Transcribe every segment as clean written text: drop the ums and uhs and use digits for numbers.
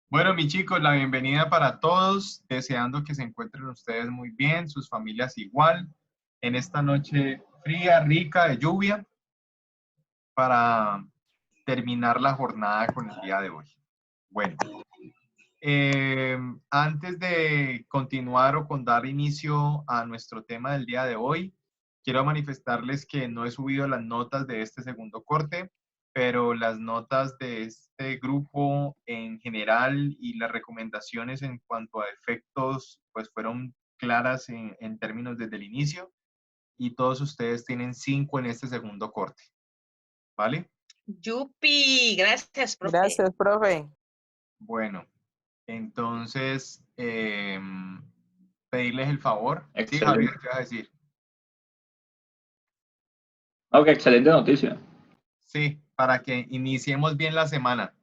Bueno, mis chicos, la bienvenida para todos, deseando que se encuentren ustedes muy bien, sus familias igual, en esta noche fría, rica, de lluvia, para terminar la jornada con el día de hoy. Bueno, antes de continuar o con dar inicio a nuestro tema del día de hoy, quiero manifestarles que no he subido las notas de este segundo corte, pero las notas de este grupo en general y las recomendaciones en cuanto a efectos, pues fueron claras en términos desde el inicio y todos ustedes tienen 5 en este segundo corte, ¿vale? Yupi, gracias, profe. Gracias, profe. Bueno, entonces, pedirles el favor. Sí, Javier, ¿qué vas a decir? Ok, excelente noticia. Sí, para que iniciemos bien la semana.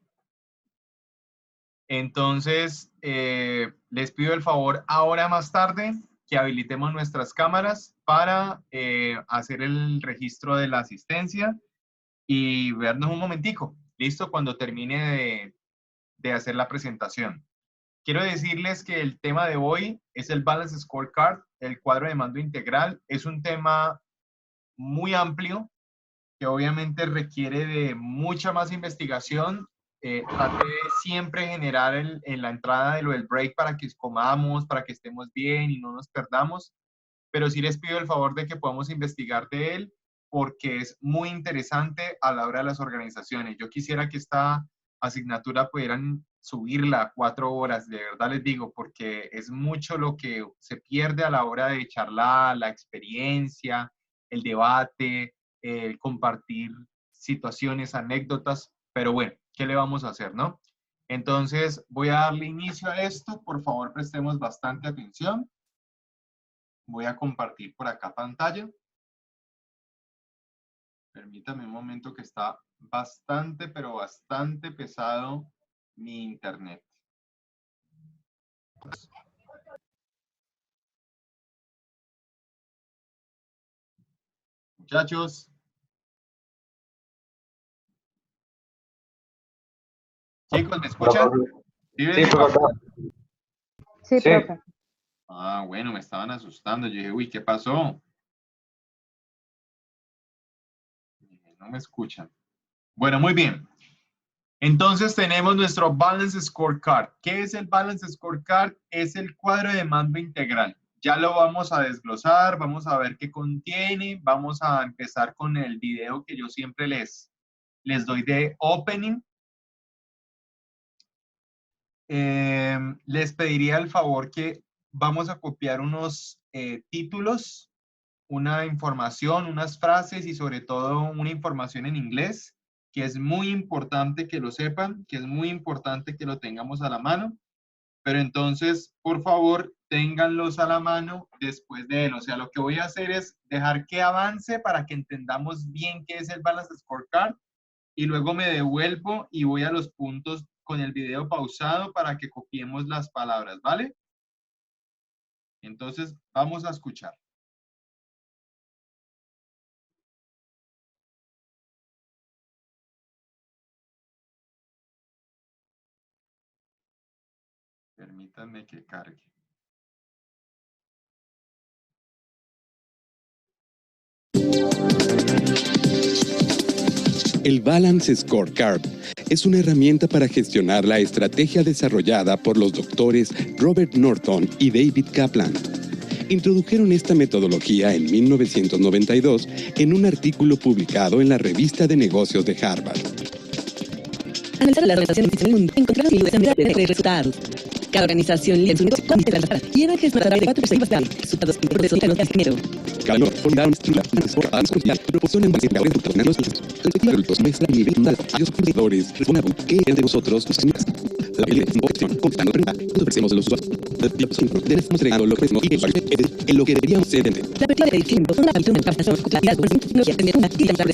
Entonces, les pido el favor ahora más tarde que habilitemos nuestras cámaras para hacer el registro de la asistencia y vernos un momentico. ¿Listo? Cuando termine de hacer la presentación. Quiero decirles que el tema de hoy es el Balance Scorecard, el cuadro de mando integral. Es un tema muy amplio que obviamente requiere de mucha más investigación. Traté de siempre generar en la entrada de lo del break para que comamos, para que estemos bien y no nos perdamos, pero sí les pido el favor de que podamos investigar de él porque es muy interesante a la hora de las organizaciones. Yo quisiera que esta asignatura pudieran subirla a 4 horas, de verdad les digo, porque es mucho lo que se pierde a la hora de charlar, la experiencia, el debate, el compartir situaciones, anécdotas, pero bueno, ¿qué le vamos a hacer, no? Entonces, voy a darle inicio a esto. Por favor, prestemos bastante atención. Voy a compartir por acá pantalla. Permítame un momento que está bastante, pero bastante pesado mi internet. Muchachos. Chicos, ¿me escuchan? Sí, profe. Sí, profe. Ah, bueno, me estaban asustando. Yo dije, uy, ¿qué pasó? No me escuchan. Bueno, muy bien. Entonces tenemos nuestro Balance Scorecard. ¿Qué es el Balance Scorecard? Es el cuadro de mando integral. Ya lo vamos a desglosar, vamos a ver qué contiene. Vamos a empezar con el video que yo siempre les doy de opening. Les pediría el favor que vamos a copiar unos títulos, una información, unas frases y sobre todo una información en inglés, que es muy importante que lo sepan, que es muy importante que lo tengamos a la mano, pero entonces, por favor, ténganlos a la mano después de él. O sea, lo que voy a hacer es dejar que avance para que entendamos bien qué es el Balance Scorecard y luego me devuelvo y voy a los puntos con el video pausado para que copiemos las palabras, ¿vale? Entonces, vamos a escuchar. Permítanme que cargue. El Balance Scorecard es una herramienta para gestionar la estrategia desarrollada por los doctores Robert Norton y David Kaplan. Introdujeron esta metodología en 1992 en un artículo publicado en la Revista de Negocios de Harvard. Analizar las organizaciones en el mundo, encontrar y de resultados. Cada organización lidia en su negocio con y era gestionar de 4 perspectivas de resultados en procesos de dinero. Cada uno fundaron proporcionan resultados adultos muestra nivel mundial a los consumidores respondan ¿qué es de vosotros los señores? La elección contando pregunta cuando ofrecemos a los usuarios debemos entregando lo que ofrecemos y en lo que deberíamos ser la perspectiva de edición una captación de captación cultural con tecnología tener una actividad de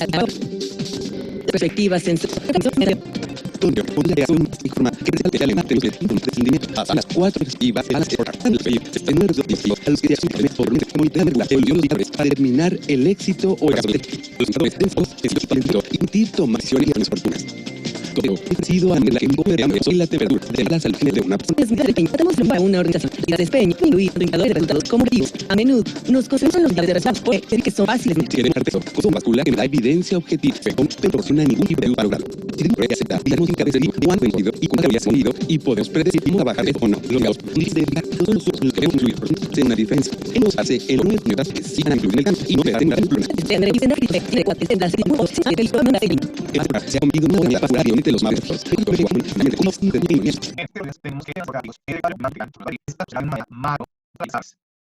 perspectivas en su donde podría ser un informa que presenta el elemento de descendimiento a las 4 perspectivas de las este número de objetivos a los que se asumen por una comunidad de regulación y los para determinar el éxito o el caso de los indicadores densos que se los talento y tomar decisiones oportunas. Código ofrecido a la que podríamos y la temperatura de la salud de una persona. Es mitad de estamos para una organización de desempeño, incluir indicadores de resultados como objetivos. A menudo nos concentran los indicadores de resultados por decir que son fáciles. Si de parte con vascular que no da evidencia objetiva, no proporciona ningún tipo de ayuda para lograrlo. Si de prueba aceptar, diagnóstica de serio, cuánto hemos y cuánto había salido, y podemos predecir cómo trabajar o no. Los de todos los que queremos incluir, hace una diferencia. En nos hace el número de unidades que sigan incluir en el campo y no quedar en la temporada. Se ha convertido en una unidad vascular de los maestros.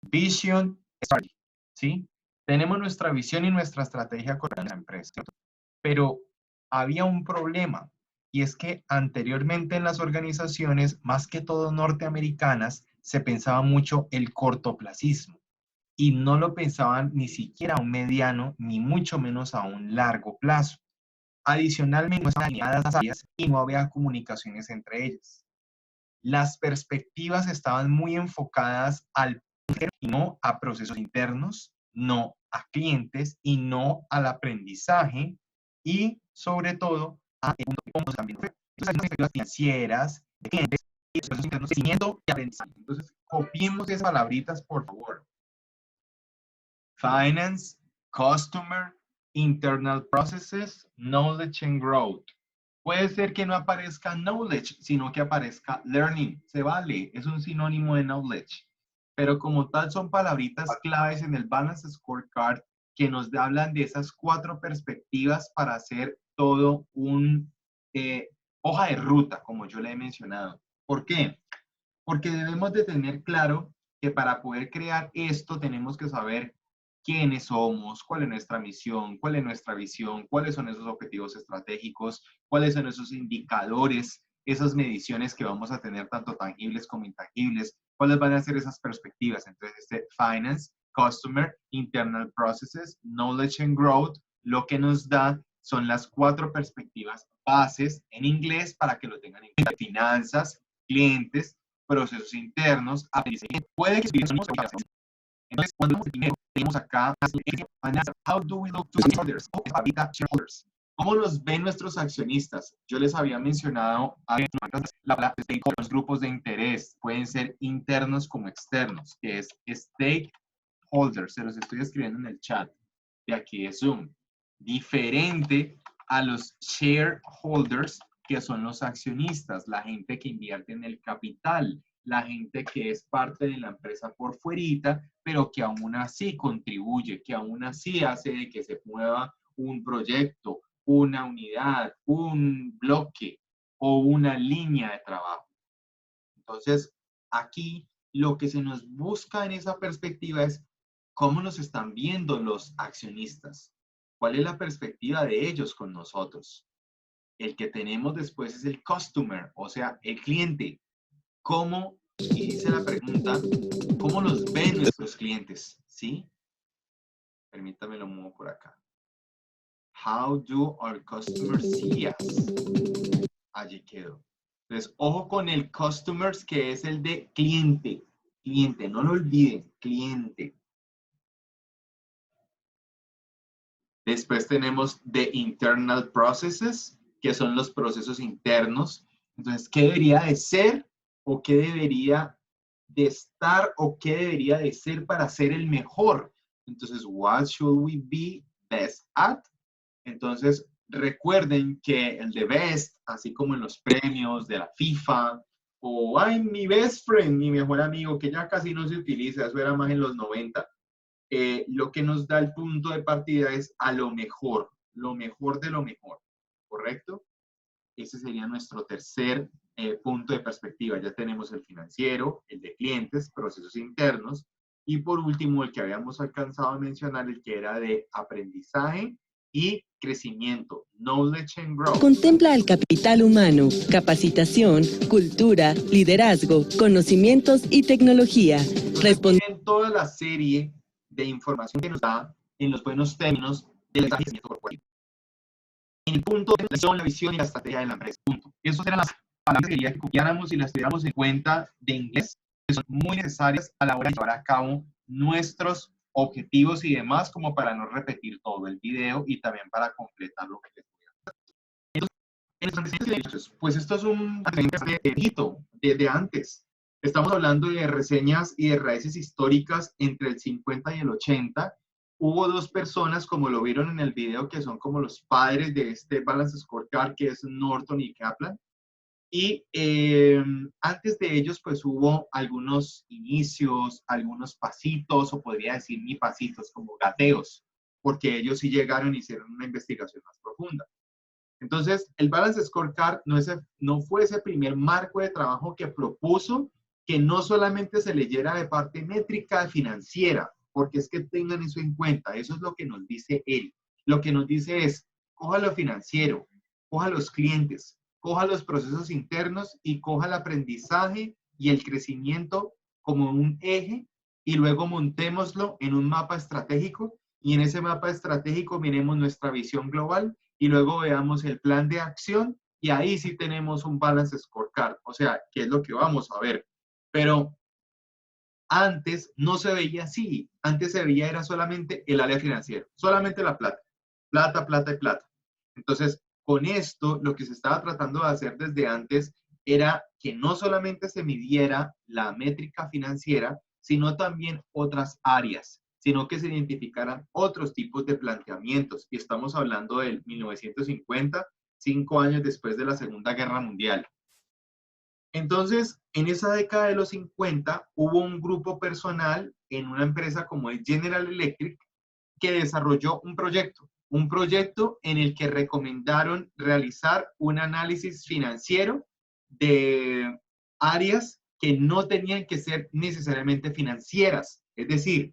Vision Strategy, ¿sí? Tenemos nuestra visión y nuestra estrategia con la empresa, pero había un problema, y es que anteriormente en las organizaciones, más que todo norteamericanas, se pensaba mucho el cortoplacismo, y no lo pensaban ni siquiera a un mediano, ni mucho menos a un largo plazo. Adicionalmente, no estaban alineadas las áreas y no había comunicaciones entre ellas. Las perspectivas estaban muy enfocadas al y no a procesos internos, no a clientes y no al aprendizaje y sobre todo a cómo también las perspectivas financieras, de clientes y procesos internos, crecimiento y aprendizaje. Entonces, copiemos esas palabritas, por favor. Finance, Customer, Internal Processes, Knowledge and Growth. Puede ser que no aparezca knowledge, sino que aparezca learning. Se vale, es un sinónimo de knowledge. Pero como tal son palabritas claves en el Balance Scorecard que nos hablan de esas 4 perspectivas para hacer todo un hoja de ruta, como yo le he mencionado. ¿Por qué? Porque debemos de tener claro que para poder crear esto tenemos que saber quiénes somos, cuál es nuestra misión, cuál es nuestra visión, cuáles son esos objetivos estratégicos, cuáles son esos indicadores, esas mediciones que vamos a tener tanto tangibles como intangibles, cuáles van a ser esas perspectivas. Entonces, Finance, Customer, Internal Processes, Knowledge and Growth, lo que nos da son las 4 perspectivas bases en inglés para que lo tengan en cuenta. Finanzas, clientes, procesos internos, aprendizaje. Puede que entonces, cuando vemos el primero, tenemos acá, how do we look to shareholders? ¿Cómo nos ven nuestros accionistas? Yo les había mencionado los grupos de interés, pueden ser internos como externos, que es stakeholders, se los estoy escribiendo en el chat de aquí de Zoom. Diferente a los shareholders, que son los accionistas, la gente que invierte en el capital, la gente que es parte de la empresa por fuerita, pero que aún así contribuye, que aún así hace de que se mueva un proyecto, una unidad, un bloque o una línea de trabajo. Entonces, aquí lo que se nos busca en esa perspectiva es cómo nos están viendo los accionistas. ¿Cuál es la perspectiva de ellos con nosotros? El que tenemos después es el customer, o sea, el cliente. ¿Cómo, y dice la pregunta, cómo nos ven nuestros clientes? ¿Sí? Permítame lo muevo por acá. How do our customers see us? Allí quedó. Entonces, ojo con el customers, que es el de cliente. Cliente, no lo olviden, cliente. Después tenemos the internal processes, que son los procesos internos. Entonces, ¿qué debería de ser o qué debería de estar o qué debería de ser para ser el mejor? Entonces, what should we be best at? Entonces, recuerden que el de best, así como en los premios de la FIFA, o ay, mi best friend, mi mejor amigo, que ya casi no se utiliza, eso era más en los 90. Lo que nos da el punto de partida es a lo mejor de lo mejor, ¿correcto? Ese sería nuestro tercer punto de perspectiva. Ya tenemos el financiero, el de clientes, procesos internos, y por último, el que habíamos alcanzado a mencionar, el que era de aprendizaje y crecimiento, knowledge and growth. Contempla el capital humano, capacitación, cultura, liderazgo, conocimientos y tecnología. Responden toda la serie de información que nos da en los buenos términos del crecimiento corporativo. En el punto de la visión y la estrategia de la empresa. Punto. Esas eran las palabras que quería que copiáramos y las tuviéramos en cuenta de inglés, que son muy necesarias a la hora de llevar a cabo nuestros objetivos y demás, como para no repetir todo el video y también para completar lo que les voy a hacer. Entonces, Pues esto es un hito de antes. Estamos hablando de reseñas y de raíces históricas entre el 50 y el 80. Hubo dos personas, como lo vieron en el video, que son como los padres de este Balance Scorecard, que es Norton y Kaplan. Y antes de ellos, pues hubo algunos inicios, algunos pasitos, o podría decir ni pasitos, como gateos, porque ellos sí llegaron y hicieron una investigación más profunda. Entonces, el Balance Scorecard no fue ese primer marco de trabajo que propuso que no solamente se leyera de parte métrica financiera, porque es que tengan eso en cuenta, eso es lo que nos dice él. Lo que nos dice es, coja lo financiero, coja los clientes, coja los procesos internos y coja el aprendizaje y el crecimiento como un eje y luego montémoslo en un mapa estratégico y en ese mapa estratégico miremos nuestra visión global y luego veamos el plan de acción y ahí sí tenemos un Balance Scorecard, o sea, ¿qué es lo que vamos a ver? Pero antes no se veía así, antes se veía era solamente el área financiera, solamente la plata, plata, plata y plata. Entonces, con esto, lo que se estaba tratando de hacer desde antes era que no solamente se midiera la métrica financiera, sino también otras áreas, sino que se identificaran otros tipos de planteamientos. Y estamos hablando del 1950, 5 años después de la Segunda Guerra Mundial. Entonces, en esa década de los 50, hubo un grupo personal en una empresa como es General Electric que desarrolló un proyecto en el que recomendaron realizar un análisis financiero de áreas que no tenían que ser necesariamente financieras, es decir,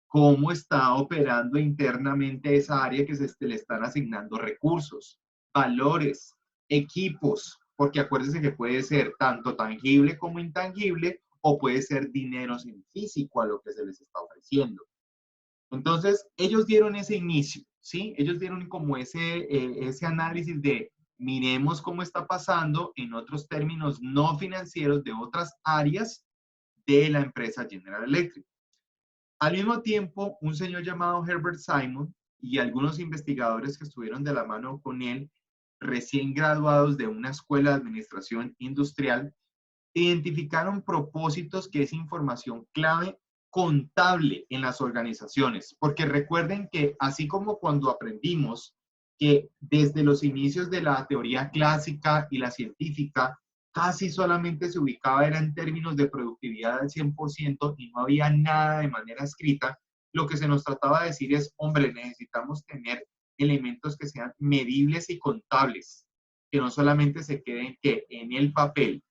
cómo está operando internamente esa área que le están asignando recursos, valores, equipos, porque acuérdense que puede ser tanto tangible como intangible, o puede ser dinero en físico a lo que se les está ofreciendo. Entonces, ellos dieron ese inicio, ¿sí? Ellos dieron como ese análisis de miremos cómo está pasando en otros términos no financieros de otras áreas de la empresa General Electric. Al mismo tiempo, un señor llamado Herbert Simon y algunos investigadores que estuvieron de la mano con él, recién graduados de una escuela de administración industrial, identificaron propósitos que es información clave contable en las organizaciones, porque recuerden que así como cuando aprendimos que desde los inicios de la teoría clásica y la científica, casi solamente se ubicaba era en términos de productividad del 100% y no había nada de manera escrita, lo que se nos trataba de decir es, hombre, necesitamos tener elementos que sean medibles y contables, que no solamente se queden que en el papel.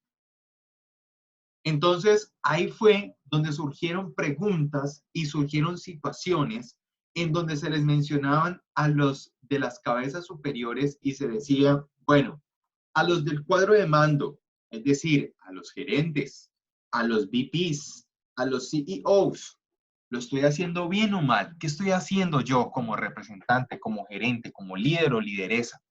Entonces, ahí fue donde surgieron preguntas y surgieron situaciones en donde se les mencionaban a los de las cabezas superiores y se decía, bueno, a los del cuadro de mando, es decir, a los gerentes, a los VPs, a los CEOs, ¿lo estoy haciendo bien o mal? ¿Qué estoy haciendo yo como representante, como gerente, como líder o lideresa?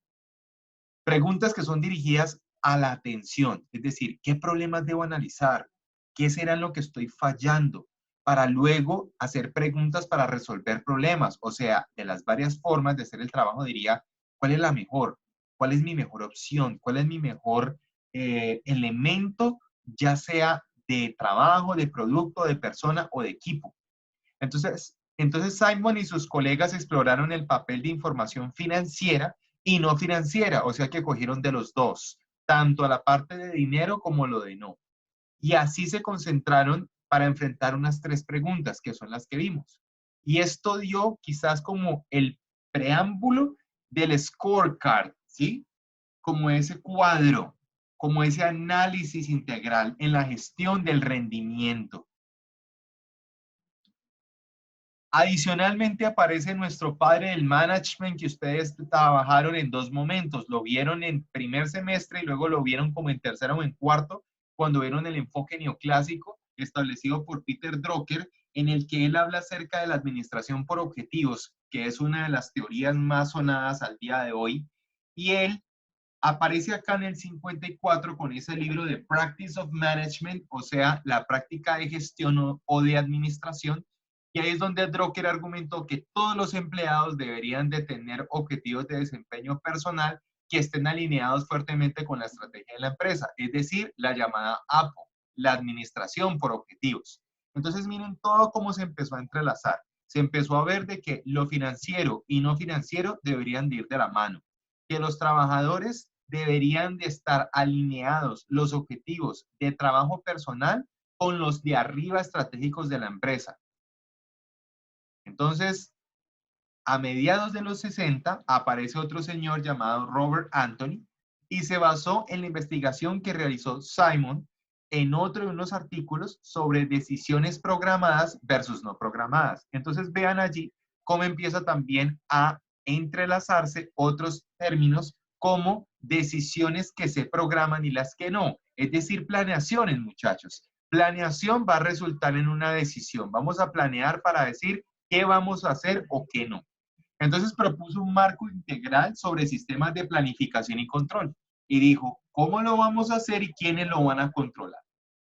Preguntas que son dirigidas a la atención, es decir, ¿qué problemas debo analizar? ¿Qué será lo que estoy fallando? Para luego hacer preguntas para resolver problemas. O sea, de las varias formas de hacer el trabajo diría, ¿cuál es la mejor? ¿Cuál es mi mejor opción? ¿Cuál es mi mejor elemento, ya sea de trabajo, de producto, de persona o de equipo? Entonces Simon y sus colegas exploraron el papel de información financiera y no financiera, o sea que cogieron de los dos, tanto a la parte de dinero como lo de no. Y así se concentraron para enfrentar unas 3 preguntas, que son las que vimos. Y esto dio quizás como el preámbulo del scorecard, ¿sí? Como ese cuadro, como ese análisis integral en la gestión del rendimiento. Adicionalmente aparece nuestro padre del management que ustedes trabajaron en 2 momentos. Lo vieron en primer semestre y luego lo vieron como en tercero o en cuarto, cuando vieron el enfoque neoclásico establecido por Peter Drucker, en el que él habla acerca de la administración por objetivos, que es una de las teorías más sonadas al día de hoy. Y él aparece acá en el 54 con ese libro de Practice of Management, o sea, la práctica de gestión o de administración. Y ahí es donde Drucker argumentó que todos los empleados deberían de tener objetivos de desempeño personal que estén alineados fuertemente con la estrategia de la empresa, es decir, la llamada APO, la administración por objetivos. Entonces miren todo cómo se empezó a entrelazar. Se empezó a ver de que lo financiero y no financiero deberían de ir de la mano, que los trabajadores deberían de estar alineados los objetivos de trabajo personal con los de arriba estratégicos de la empresa. Entonces, a mediados de los 60 aparece otro señor llamado Robert Anthony y se basó en la investigación que realizó Simon en otro de unos artículos sobre decisiones programadas versus no programadas. Entonces vean allí cómo empieza también a entrelazarse otros términos como decisiones que se programan y las que no. Es decir, planeaciones, muchachos. Planeación va a resultar en una decisión. Vamos a planear para decir qué vamos a hacer o qué no. Entonces propuso un marco integral sobre sistemas de planificación y control y dijo, ¿cómo lo vamos a hacer y quiénes lo van a controlar?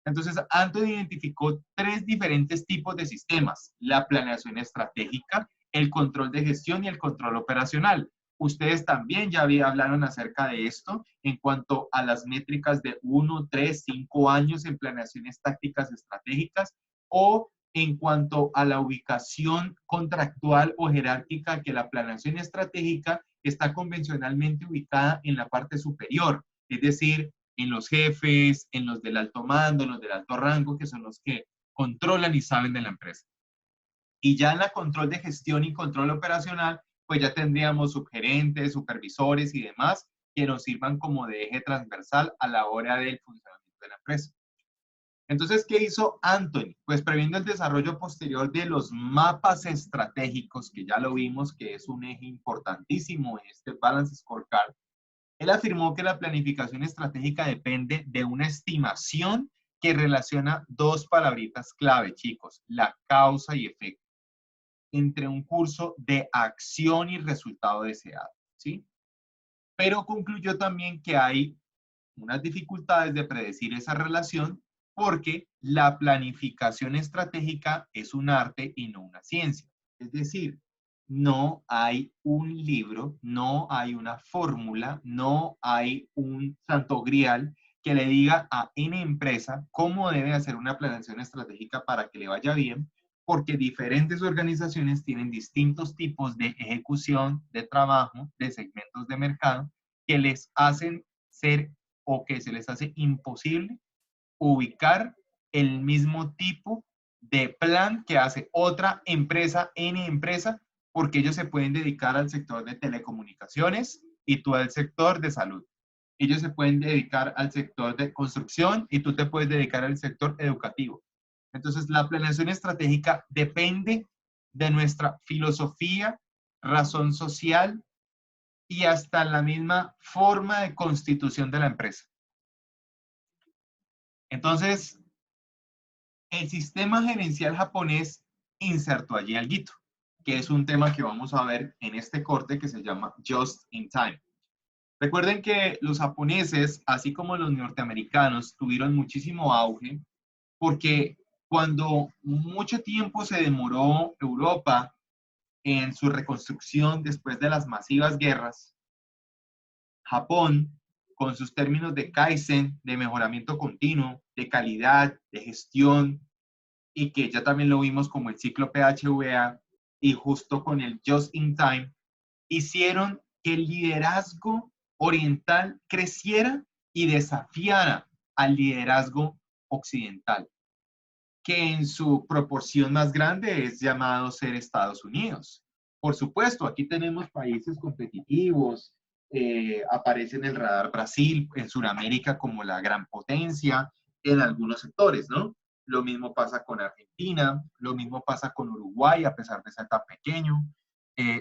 Entonces, Anthony identificó 3 diferentes tipos de sistemas: la planeación estratégica, el control de gestión y el control operacional. Ustedes también ya hablaron acerca de esto en cuanto a las métricas de 1, 3, 5 años en planeaciones tácticas estratégicas o en cuanto a la ubicación contractual o jerárquica, que la planeación estratégica está convencionalmente ubicada en la parte superior, es decir, en los jefes, en los del alto mando, en los del alto rango, que son los que controlan y saben de la empresa. Y ya en la control de gestión y control operacional, pues ya tendríamos subgerentes, supervisores y demás que nos sirvan como de eje transversal a la hora del funcionamiento de la empresa. Entonces, ¿qué hizo Anthony? Pues previendo el desarrollo posterior de los mapas estratégicos, que ya lo vimos que es un eje importantísimo en este Balance Scorecard, él afirmó que la planificación estratégica depende de una estimación que relaciona 2 palabritas clave, chicos: la causa y efecto, entre un curso de acción y resultado deseado, ¿sí? Pero concluyó también que hay unas dificultades de predecir esa relación porque la planificación estratégica es un arte y no una ciencia. Es decir, no hay un libro, no hay una fórmula, no hay un santo grial que le diga a N empresa cómo debe hacer una planeación estratégica para que le vaya bien, porque diferentes organizaciones tienen distintos tipos de ejecución, de trabajo, de segmentos de mercado, que les hacen ser o que se les hace imposible ubicar el mismo tipo de plan que hace otra empresa, N empresa, porque ellos se pueden dedicar al sector de telecomunicaciones y tú al sector de salud. Ellos se pueden dedicar al sector de construcción y tú te puedes dedicar al sector educativo. Entonces, la planeación estratégica depende de nuestra filosofía, razón social y hasta la misma forma de constitución de la empresa. Entonces, el sistema gerencial japonés insertó allí alguito, que es un tema que vamos a ver en este corte que se llama Just in Time. Recuerden que los japoneses, así como los norteamericanos, tuvieron muchísimo auge porque cuando mucho tiempo se demoró Europa en su reconstrucción después de las masivas guerras, Japón, con sus términos de Kaizen, de mejoramiento continuo, de calidad, de gestión, y que ya también lo vimos como el ciclo PHVA y justo con el Just in Time, hicieron que el liderazgo oriental creciera y desafiara al liderazgo occidental, que en su proporción más grande es llamado ser Estados Unidos. Por supuesto, aquí tenemos países competitivos, aparece en el radar Brasil, en Sudamérica como la gran potencia, en algunos sectores, ¿no? Lo mismo pasa con Argentina, lo mismo pasa con Uruguay, a pesar de ser tan pequeño,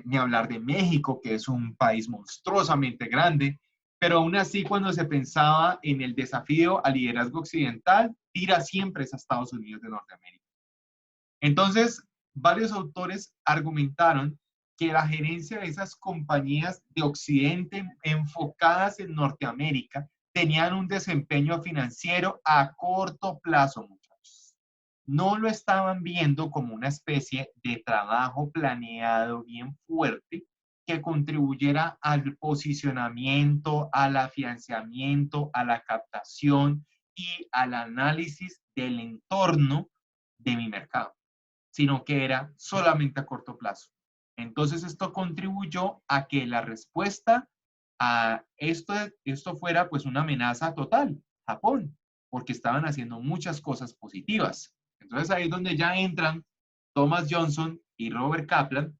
ni hablar de México, que es un país monstruosamente grande, pero aún así cuando se pensaba en el desafío al liderazgo occidental, tira siempre a Estados Unidos de Norteamérica. Entonces, varios autores argumentaron que la gerencia de esas compañías de Occidente enfocadas en Norteamérica tenían un desempeño financiero a corto plazo, muchachos. No lo estaban viendo como una especie de trabajo planeado bien fuerte que contribuyera al posicionamiento, al afianzamiento, a la captación y al análisis del entorno de mi mercado, sino que era solamente a corto plazo. Entonces esto contribuyó a que la respuesta a esto fuera pues una amenaza total, Japón, porque estaban haciendo muchas cosas positivas. Entonces ahí es donde ya entran Thomas Johnson y Robert Kaplan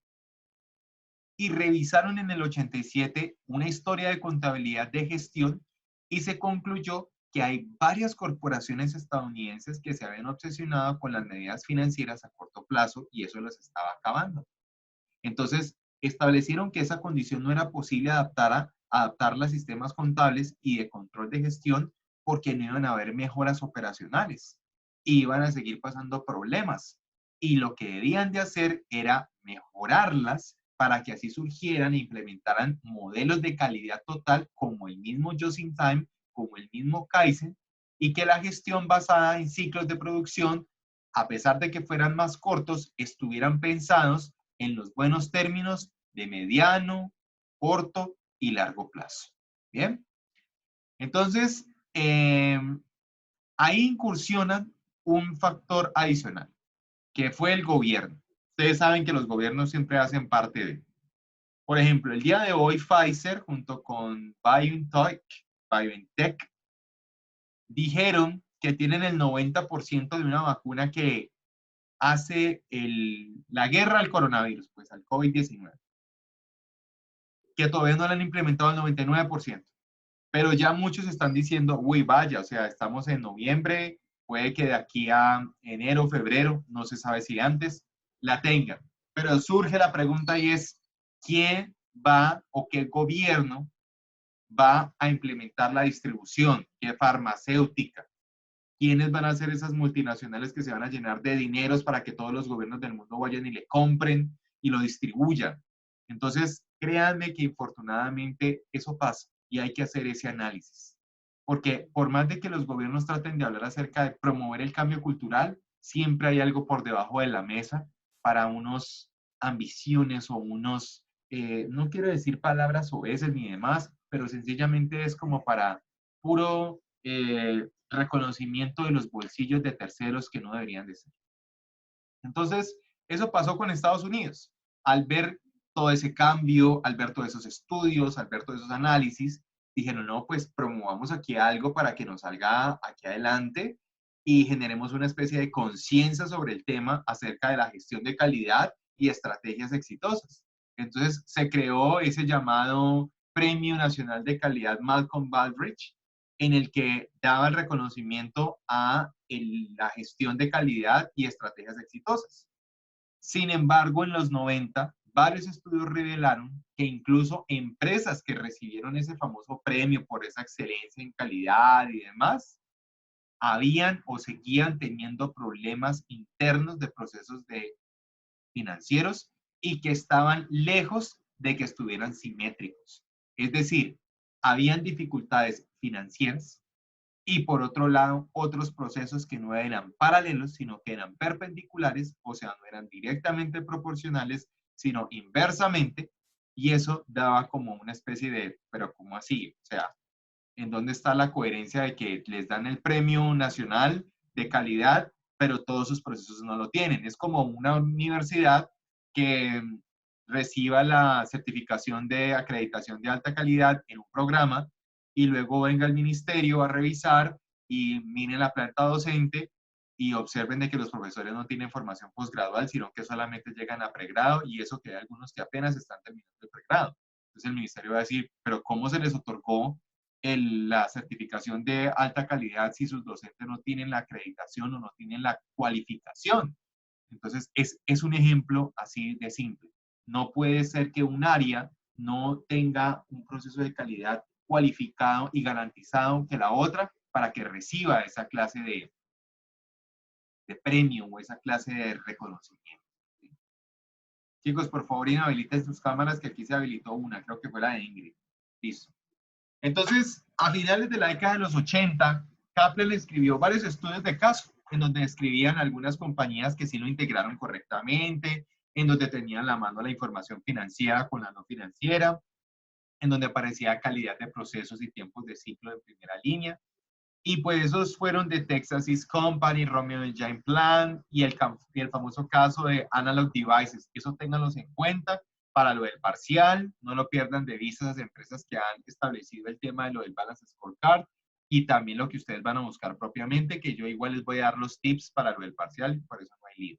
y revisaron en el 87 una historia de contabilidad de gestión y se concluyó que hay varias corporaciones estadounidenses que se habían obsesionado con las medidas financieras a corto plazo y eso los estaba acabando. Entonces, establecieron que esa condición no era posible adaptarla a sistemas contables y de control de gestión porque no iban a haber mejoras operacionales. Iban a seguir pasando problemas. Y lo que debían de hacer era mejorarlas para que así surgieran e implementaran modelos de calidad total como el mismo Just in Time, como el mismo Kaizen, y que la gestión basada en ciclos de producción, a pesar de que fueran más cortos, estuvieran pensados en los buenos términos de mediano, corto y largo plazo. ¿Bien? Entonces, ahí incursionan un factor adicional, que fue el gobierno. Ustedes saben que los gobiernos siempre hacen parte de. Por ejemplo, el día de hoy Pfizer junto con BioNTech dijeron que tienen el 90% de una vacuna que hace la guerra al coronavirus, pues al COVID-19, que todavía no la han implementado al 99%, pero ya muchos están diciendo, uy, vaya, o sea, estamos en noviembre, puede que de aquí a enero, febrero, no se sabe si antes, la tengan. Pero surge la pregunta y es, ¿quién va o qué gobierno va a implementar la distribución? ¿Qué farmacéutica? ¿Quiénes van a ser esas multinacionales que se van a llenar de dineros para que todos los gobiernos del mundo vayan y le compren y lo distribuyan? Entonces, créanme que infortunadamente eso pasa y hay que hacer ese análisis. Porque por más de que los gobiernos traten de hablar acerca de promover el cambio cultural, siempre hay algo por debajo de la mesa para unos ambiciones o unos, no quiero decir palabras oeces ni demás, pero sencillamente es como para puro reconocimiento de los bolsillos de terceros que no deberían de ser. Entonces, eso pasó con Estados Unidos. Al ver todo ese cambio, al ver todos esos estudios, al ver todos esos análisis, dijeron, no, pues promovamos aquí algo para que nos salga aquí adelante y generemos una especie de conciencia sobre el tema acerca de la gestión de calidad y estrategias exitosas. Entonces, se creó ese llamado Premio Nacional de Calidad Malcolm Baldrige, en el que daba el reconocimiento a la gestión de calidad y estrategias exitosas. Sin embargo, en los 90, varios estudios revelaron que incluso empresas que recibieron ese famoso premio por esa excelencia en calidad y demás, habían o seguían teniendo problemas internos de procesos financieros y que estaban lejos de que estuvieran simétricos. Es decir, habían dificultades financieras y por otro lado, otros procesos que no eran paralelos, sino que eran perpendiculares, o sea, no eran directamente proporcionales, sino inversamente, y eso daba como una especie de, pero ¿cómo así? O sea, ¿en dónde está la coherencia de que les dan el Premio Nacional de Calidad, pero todos sus procesos no lo tienen? Es como una universidad que reciba la certificación de acreditación de alta calidad en un programa y luego venga el ministerio a revisar y miren la planta docente y observen de que los profesores no tienen formación posgradual, sino que solamente llegan a pregrado y eso que hay algunos que apenas están terminando el pregrado. Entonces el ministerio va a decir, pero ¿cómo se les otorgó la certificación de alta calidad si sus docentes no tienen la acreditación o no tienen la cualificación? Entonces es un ejemplo así de simple. No puede ser que un área no tenga un proceso de calidad cualificado y garantizado que la otra para que reciba esa clase de premio o esa clase de reconocimiento. ¿Sí? Chicos, por favor, inhabiliten sus cámaras, que aquí se habilitó una, creo que fue la de Ingrid. Listo. Entonces, a finales de la década de los 80, Kaplan escribió varios estudios de caso, en donde describían algunas compañías que sí lo integraron correctamente en donde tenían a la mano la información financiera con la no financiera, en donde aparecía calidad de procesos y tiempos de ciclo de primera línea. Y pues esos fueron de Texas East Company, Romeo Engine Plan y el famoso caso de Analog Devices. Eso ténganlos en cuenta para lo del parcial, no lo pierdan de vista esas empresas que han establecido el tema de lo del Balance Scorecard y también lo que ustedes van a buscar propiamente, que yo igual les voy a dar los tips para lo del parcial, por eso no hay lío.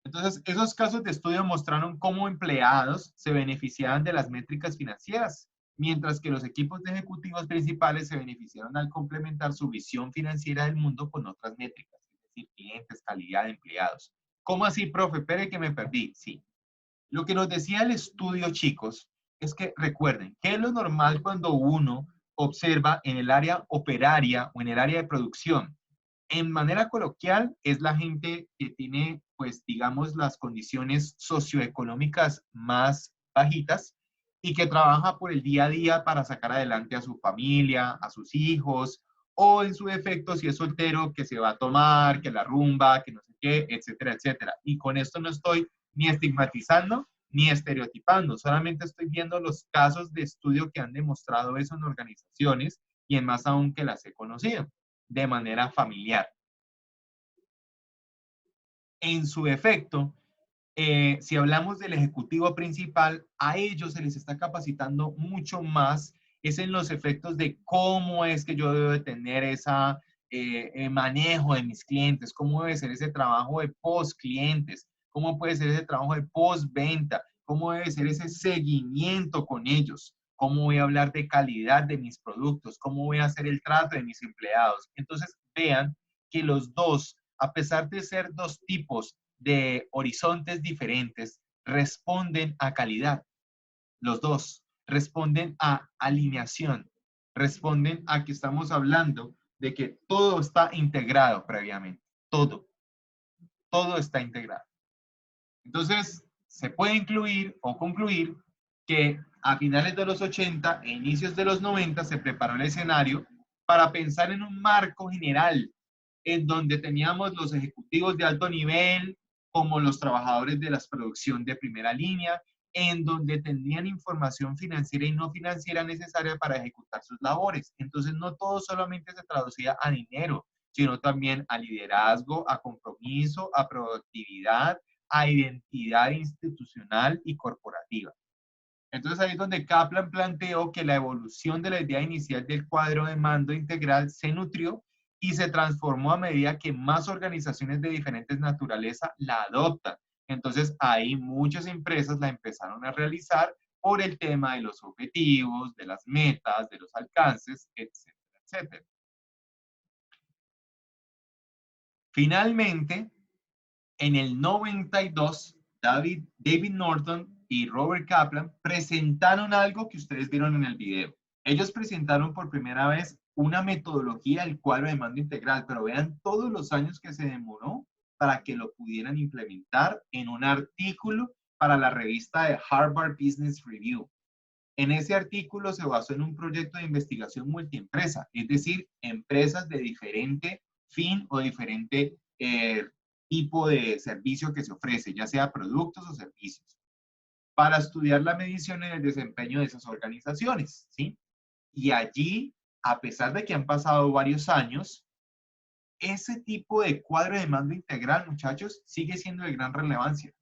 Entonces, esos casos de estudio mostraron cómo empleados se beneficiaban de las métricas financieras, mientras que los equipos de ejecutivos principales se beneficiaron al complementar su visión financiera del mundo con otras métricas, es decir, clientes, calidad de empleados. ¿Cómo así, profe? Espere que me perdí. Sí. Lo que nos decía el estudio, chicos, es que recuerden que es lo normal cuando uno observa en el área operaria o en el área de producción. En manera coloquial, es la gente que tiene, pues, digamos, las condiciones socioeconómicas más bajitas y que trabaja por el día a día para sacar adelante a su familia, a sus hijos, o en su defecto, si es soltero, que se va a tomar, que la rumba, que no sé qué, etcétera, etcétera. Y con esto no estoy ni estigmatizando ni estereotipando, solamente estoy viendo los casos de estudio que han demostrado eso en organizaciones y en más aún que las he conocido de manera familiar. En su efecto, si hablamos del ejecutivo principal, a ellos se les está capacitando mucho más, es en los efectos de cómo es que yo debo de tener ese manejo de mis clientes, cómo debe ser ese trabajo de post-clientes, cómo puede ser ese trabajo de post-venta, cómo debe ser ese seguimiento con ellos, cómo voy a hablar de calidad de mis productos, cómo voy a hacer el trato de mis empleados. Entonces, vean que los dos, a pesar de ser dos tipos de horizontes diferentes, responden a calidad. Los dos responden a alineación, responden a que estamos hablando de que todo está integrado previamente, todo está integrado. Entonces, se puede incluir o concluir que a finales de los 80 e inicios de los 90 se preparó el escenario para pensar en un marco general en donde teníamos los ejecutivos de alto nivel, como los trabajadores de la producción de primera línea, en donde tenían información financiera y no financiera necesaria para ejecutar sus labores. Entonces, no todo solamente se traducía a dinero, sino también a liderazgo, a compromiso, a productividad, a identidad institucional y corporativa. Entonces ahí es donde Kaplan planteó que la evolución de la idea inicial del cuadro de mando integral se nutrió y se transformó a medida que más organizaciones de diferentes naturaleza la adoptan. Entonces ahí muchas empresas la empezaron a realizar por el tema de los objetivos, de las metas, de los alcances, etcétera, etcétera. Finalmente, en el 92, David Norton y Robert Kaplan presentaron algo que ustedes vieron en el video. Ellos presentaron por primera vez una metodología del cuadro de mando integral, pero vean todos los años que se demoró para que lo pudieran implementar en un artículo para la revista de Harvard Business Review. En ese artículo se basó en un proyecto de investigación multiempresa, es decir, empresas de diferente fin o diferente tipo de servicio que se ofrece, ya sea productos o servicios, para estudiar la medición en el desempeño de esas organizaciones, ¿sí? Y allí, a pesar de que han pasado varios años, ese tipo de cuadro de mando integral, muchachos, sigue siendo de gran relevancia.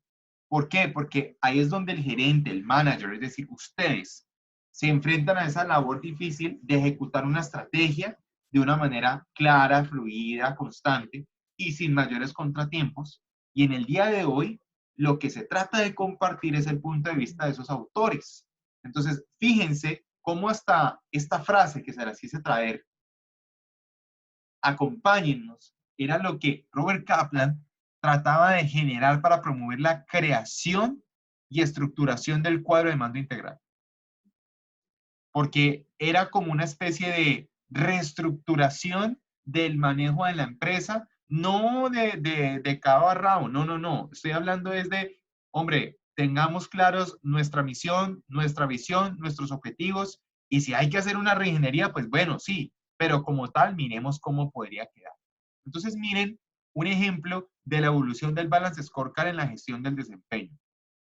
¿Por qué? Porque ahí es donde el gerente, el manager, es decir, ustedes, se enfrentan a esa labor difícil de ejecutar una estrategia de una manera clara, fluida, constante y sin mayores contratiempos. Y en el día de hoy, lo que se trata de compartir es el punto de vista de esos autores. Entonces, fíjense cómo hasta esta frase que se las quise traer, acompáñennos, era lo que Robert Kaplan trataba de generar para promover la creación y estructuración del cuadro de mando integral. Porque era como una especie de reestructuración del manejo de la empresa, no de cabo a rabo, no. Estoy hablando desde, hombre, tengamos claros nuestra misión, nuestra visión, nuestros objetivos, y si hay que hacer una reingeniería, pues bueno, sí, pero como tal, miremos cómo podría quedar. Entonces, miren un ejemplo de la evolución del Balance Scorecard en la gestión del desempeño.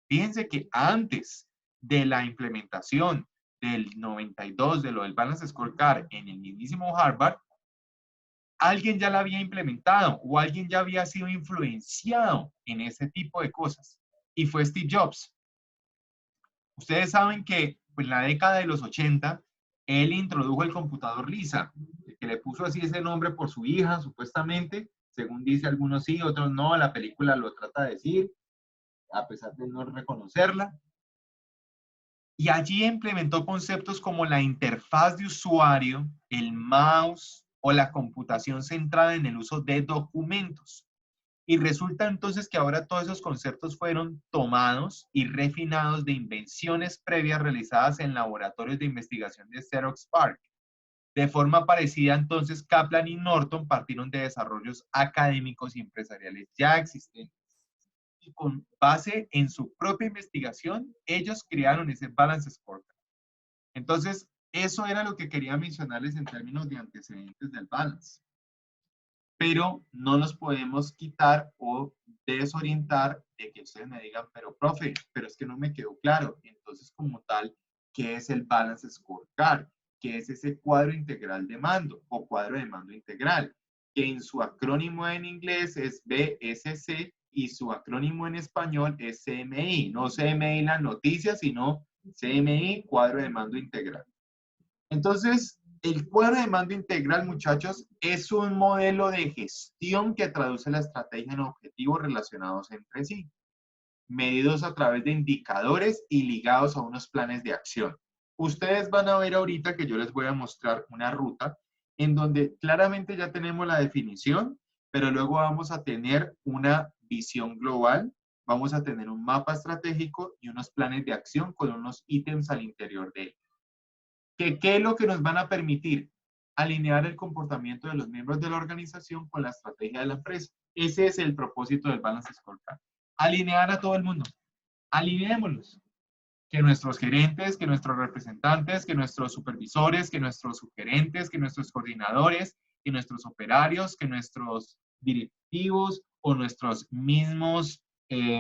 Fíjense que antes de la implementación del 92 de lo del Balance Scorecard en el mismísimo Harvard, alguien ya la había implementado o alguien ya había sido influenciado en ese tipo de cosas. Y fue Steve Jobs. Ustedes saben que pues, en la década de los 80, él introdujo el computador Lisa, que le puso así ese nombre por su hija, supuestamente. Según dice algunos sí, otros no. La película lo trata de decir, a pesar de no reconocerla. Y allí implementó conceptos como la interfaz de usuario, el mouse o la computación centrada en el uso de documentos. Y resulta entonces que ahora todos esos conceptos fueron tomados y refinados de invenciones previas realizadas en laboratorios de investigación de Xerox PARC. De forma parecida, entonces, Kaplan y Norton partieron de desarrollos académicos y empresariales ya existentes. Y con base en su propia investigación, ellos crearon ese Balance Scorecard. Entonces, eso era lo que quería mencionarles en términos de antecedentes del balance. Pero no nos podemos quitar o desorientar de que ustedes me digan, pero profe, pero es que no me quedó claro. Entonces, como tal, ¿qué es el Balance Scorecard? ¿Qué es ese cuadro integral de mando o cuadro de mando integral? Que en su acrónimo en inglés es BSC y su acrónimo en español es CMI. No CMI las noticias, sino CMI, cuadro de mando integral. Entonces, el cuadro de mando integral, muchachos, es un modelo de gestión que traduce la estrategia en objetivos relacionados entre sí, medidos a través de indicadores y ligados a unos planes de acción. Ustedes van a ver ahorita que yo les voy a mostrar una ruta en donde claramente ya tenemos la definición, pero luego vamos a tener una visión global, vamos a tener un mapa estratégico y unos planes de acción con unos ítems al interior de él. ¿Qué es lo que nos van a permitir? Alinear el comportamiento de los miembros de la organización con la estrategia de la empresa. Ese es el propósito del Balance Scorecard. Alinear a todo el mundo. Alineémoslos. Que nuestros gerentes, que nuestros representantes, que nuestros supervisores, que nuestros subgerentes, que nuestros coordinadores, que nuestros operarios, que nuestros directivos o nuestros mismos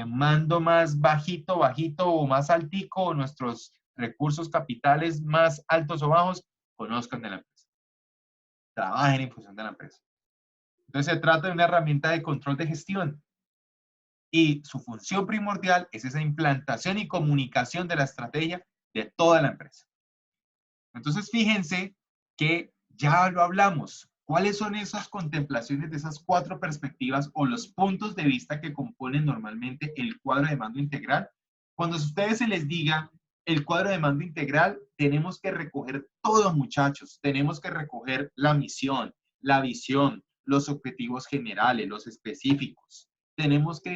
mando más bajito o más altico o nuestros recursos capitales más altos o bajos conozcan de la empresa. Trabajen en función de la empresa. Entonces se trata de una herramienta de control de gestión. Y su función primordial es esa implantación y comunicación de la estrategia de toda la empresa. Entonces, fíjense que ya lo hablamos. ¿Cuáles son esas contemplaciones de esas 4 perspectivas o los puntos de vista que componen normalmente el cuadro de mando integral? Cuando a ustedes se les diga el cuadro de mando integral, tenemos que recoger todo, muchachos. Tenemos que recoger la misión, la visión, los objetivos generales, los específicos. Tenemos que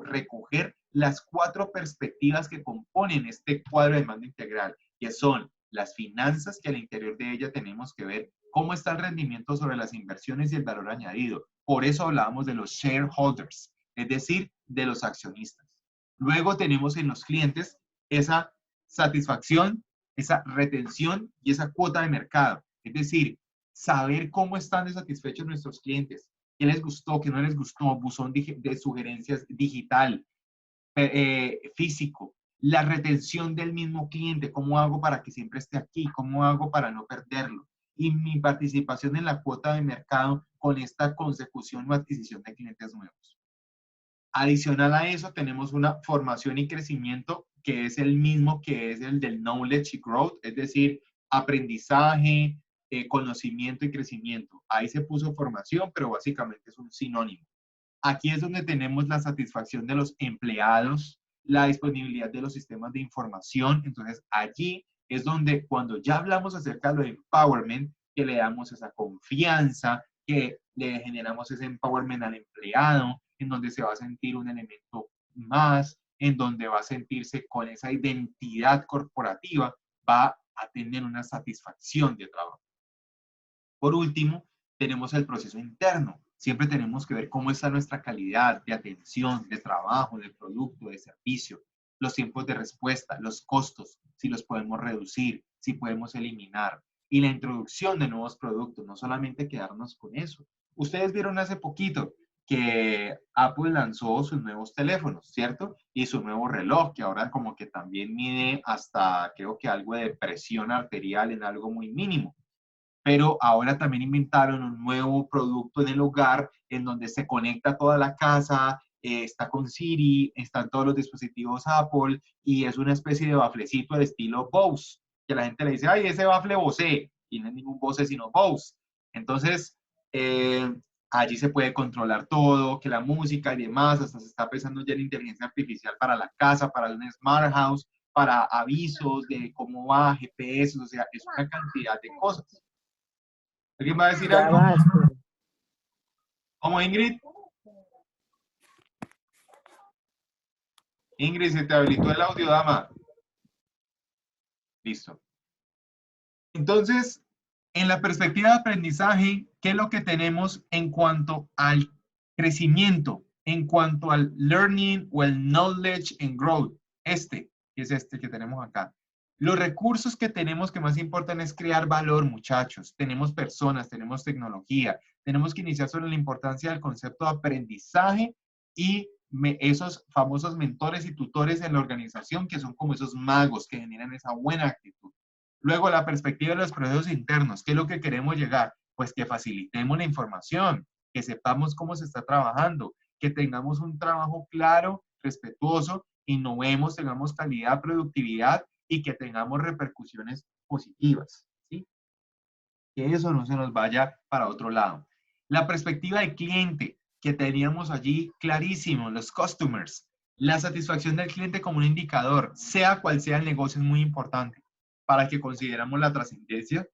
recoger las 4 perspectivas que componen este cuadro de mando integral, que son las finanzas, que al interior de ella tenemos que ver cómo está el rendimiento sobre las inversiones y el valor añadido. Por eso hablábamos de los shareholders, es decir, de los accionistas. Luego tenemos en los clientes esa satisfacción, esa retención y esa cuota de mercado. Es decir, saber cómo están de satisfechos nuestros clientes, qué les gustó, qué no les gustó, buzón de sugerencias digital, físico, la retención del mismo cliente, cómo hago para que siempre esté aquí, cómo hago para no perderlo, y mi participación en la cuota de mercado con esta consecución o adquisición de clientes nuevos. Adicional a eso, tenemos una formación y crecimiento que es el mismo que es el del knowledge y growth, es decir, aprendizaje, conocimiento y crecimiento. Ahí se puso formación, pero básicamente es un sinónimo. Aquí es donde tenemos la satisfacción de los empleados, la disponibilidad de los sistemas de información. Entonces, allí es donde cuando ya hablamos acerca de lo de empowerment, que le damos esa confianza, que le generamos ese empowerment al empleado, en donde se va a sentir un elemento más, en donde va a sentirse con esa identidad corporativa, va a tener una satisfacción de trabajo. Por último, tenemos el proceso interno. Siempre tenemos que ver cómo está nuestra calidad de atención, de trabajo, de producto, de servicio, los tiempos de respuesta, los costos, si los podemos reducir, si podemos eliminar. Y la introducción de nuevos productos, no solamente quedarnos con eso. Ustedes vieron hace poquito que Apple lanzó sus nuevos teléfonos, ¿cierto? Y su nuevo reloj, que ahora como que también mide hasta, creo que algo de presión arterial en algo muy mínimo. Pero ahora también inventaron un nuevo producto en el hogar en donde se conecta toda la casa, está con Siri, están todos los dispositivos Apple y es una especie de baflecito al estilo Bose, que la gente le dice, ay, ese bafle Bose, y no es ningún Bose sino Bose. Entonces, allí se puede controlar todo, que la música y demás, hasta se está pensando ya en inteligencia artificial para la casa, para un smart house, para avisos de cómo va, GPS, o sea, es una cantidad de cosas. ¿Alguien va a decir algo? ¿Cómo, Ingrid? Ingrid, se te habilitó el audio, dama. Listo. Entonces, en la perspectiva de aprendizaje, ¿qué es lo que tenemos en cuanto al crecimiento, en cuanto al learning o el knowledge and growth? Que es este que tenemos acá. Los recursos que tenemos que más importan es crear valor, muchachos. Tenemos personas, tenemos tecnología. Tenemos que iniciar sobre la importancia del concepto de aprendizaje y esos famosos mentores y tutores en la organización que son como esos magos que generan esa buena actitud. Luego, la perspectiva de los procesos internos. ¿Qué es lo que queremos llegar? Pues que facilitemos la información, que sepamos cómo se está trabajando, que tengamos un trabajo claro, respetuoso, innovemos, tengamos calidad, productividad y que tengamos repercusiones positivas, ¿sí? Que eso no se nos vaya para otro lado. La perspectiva del cliente, que teníamos allí clarísimo, los customers. La satisfacción del cliente como un indicador, sea cual sea el negocio, es muy importante para que consideremos la trascendencia,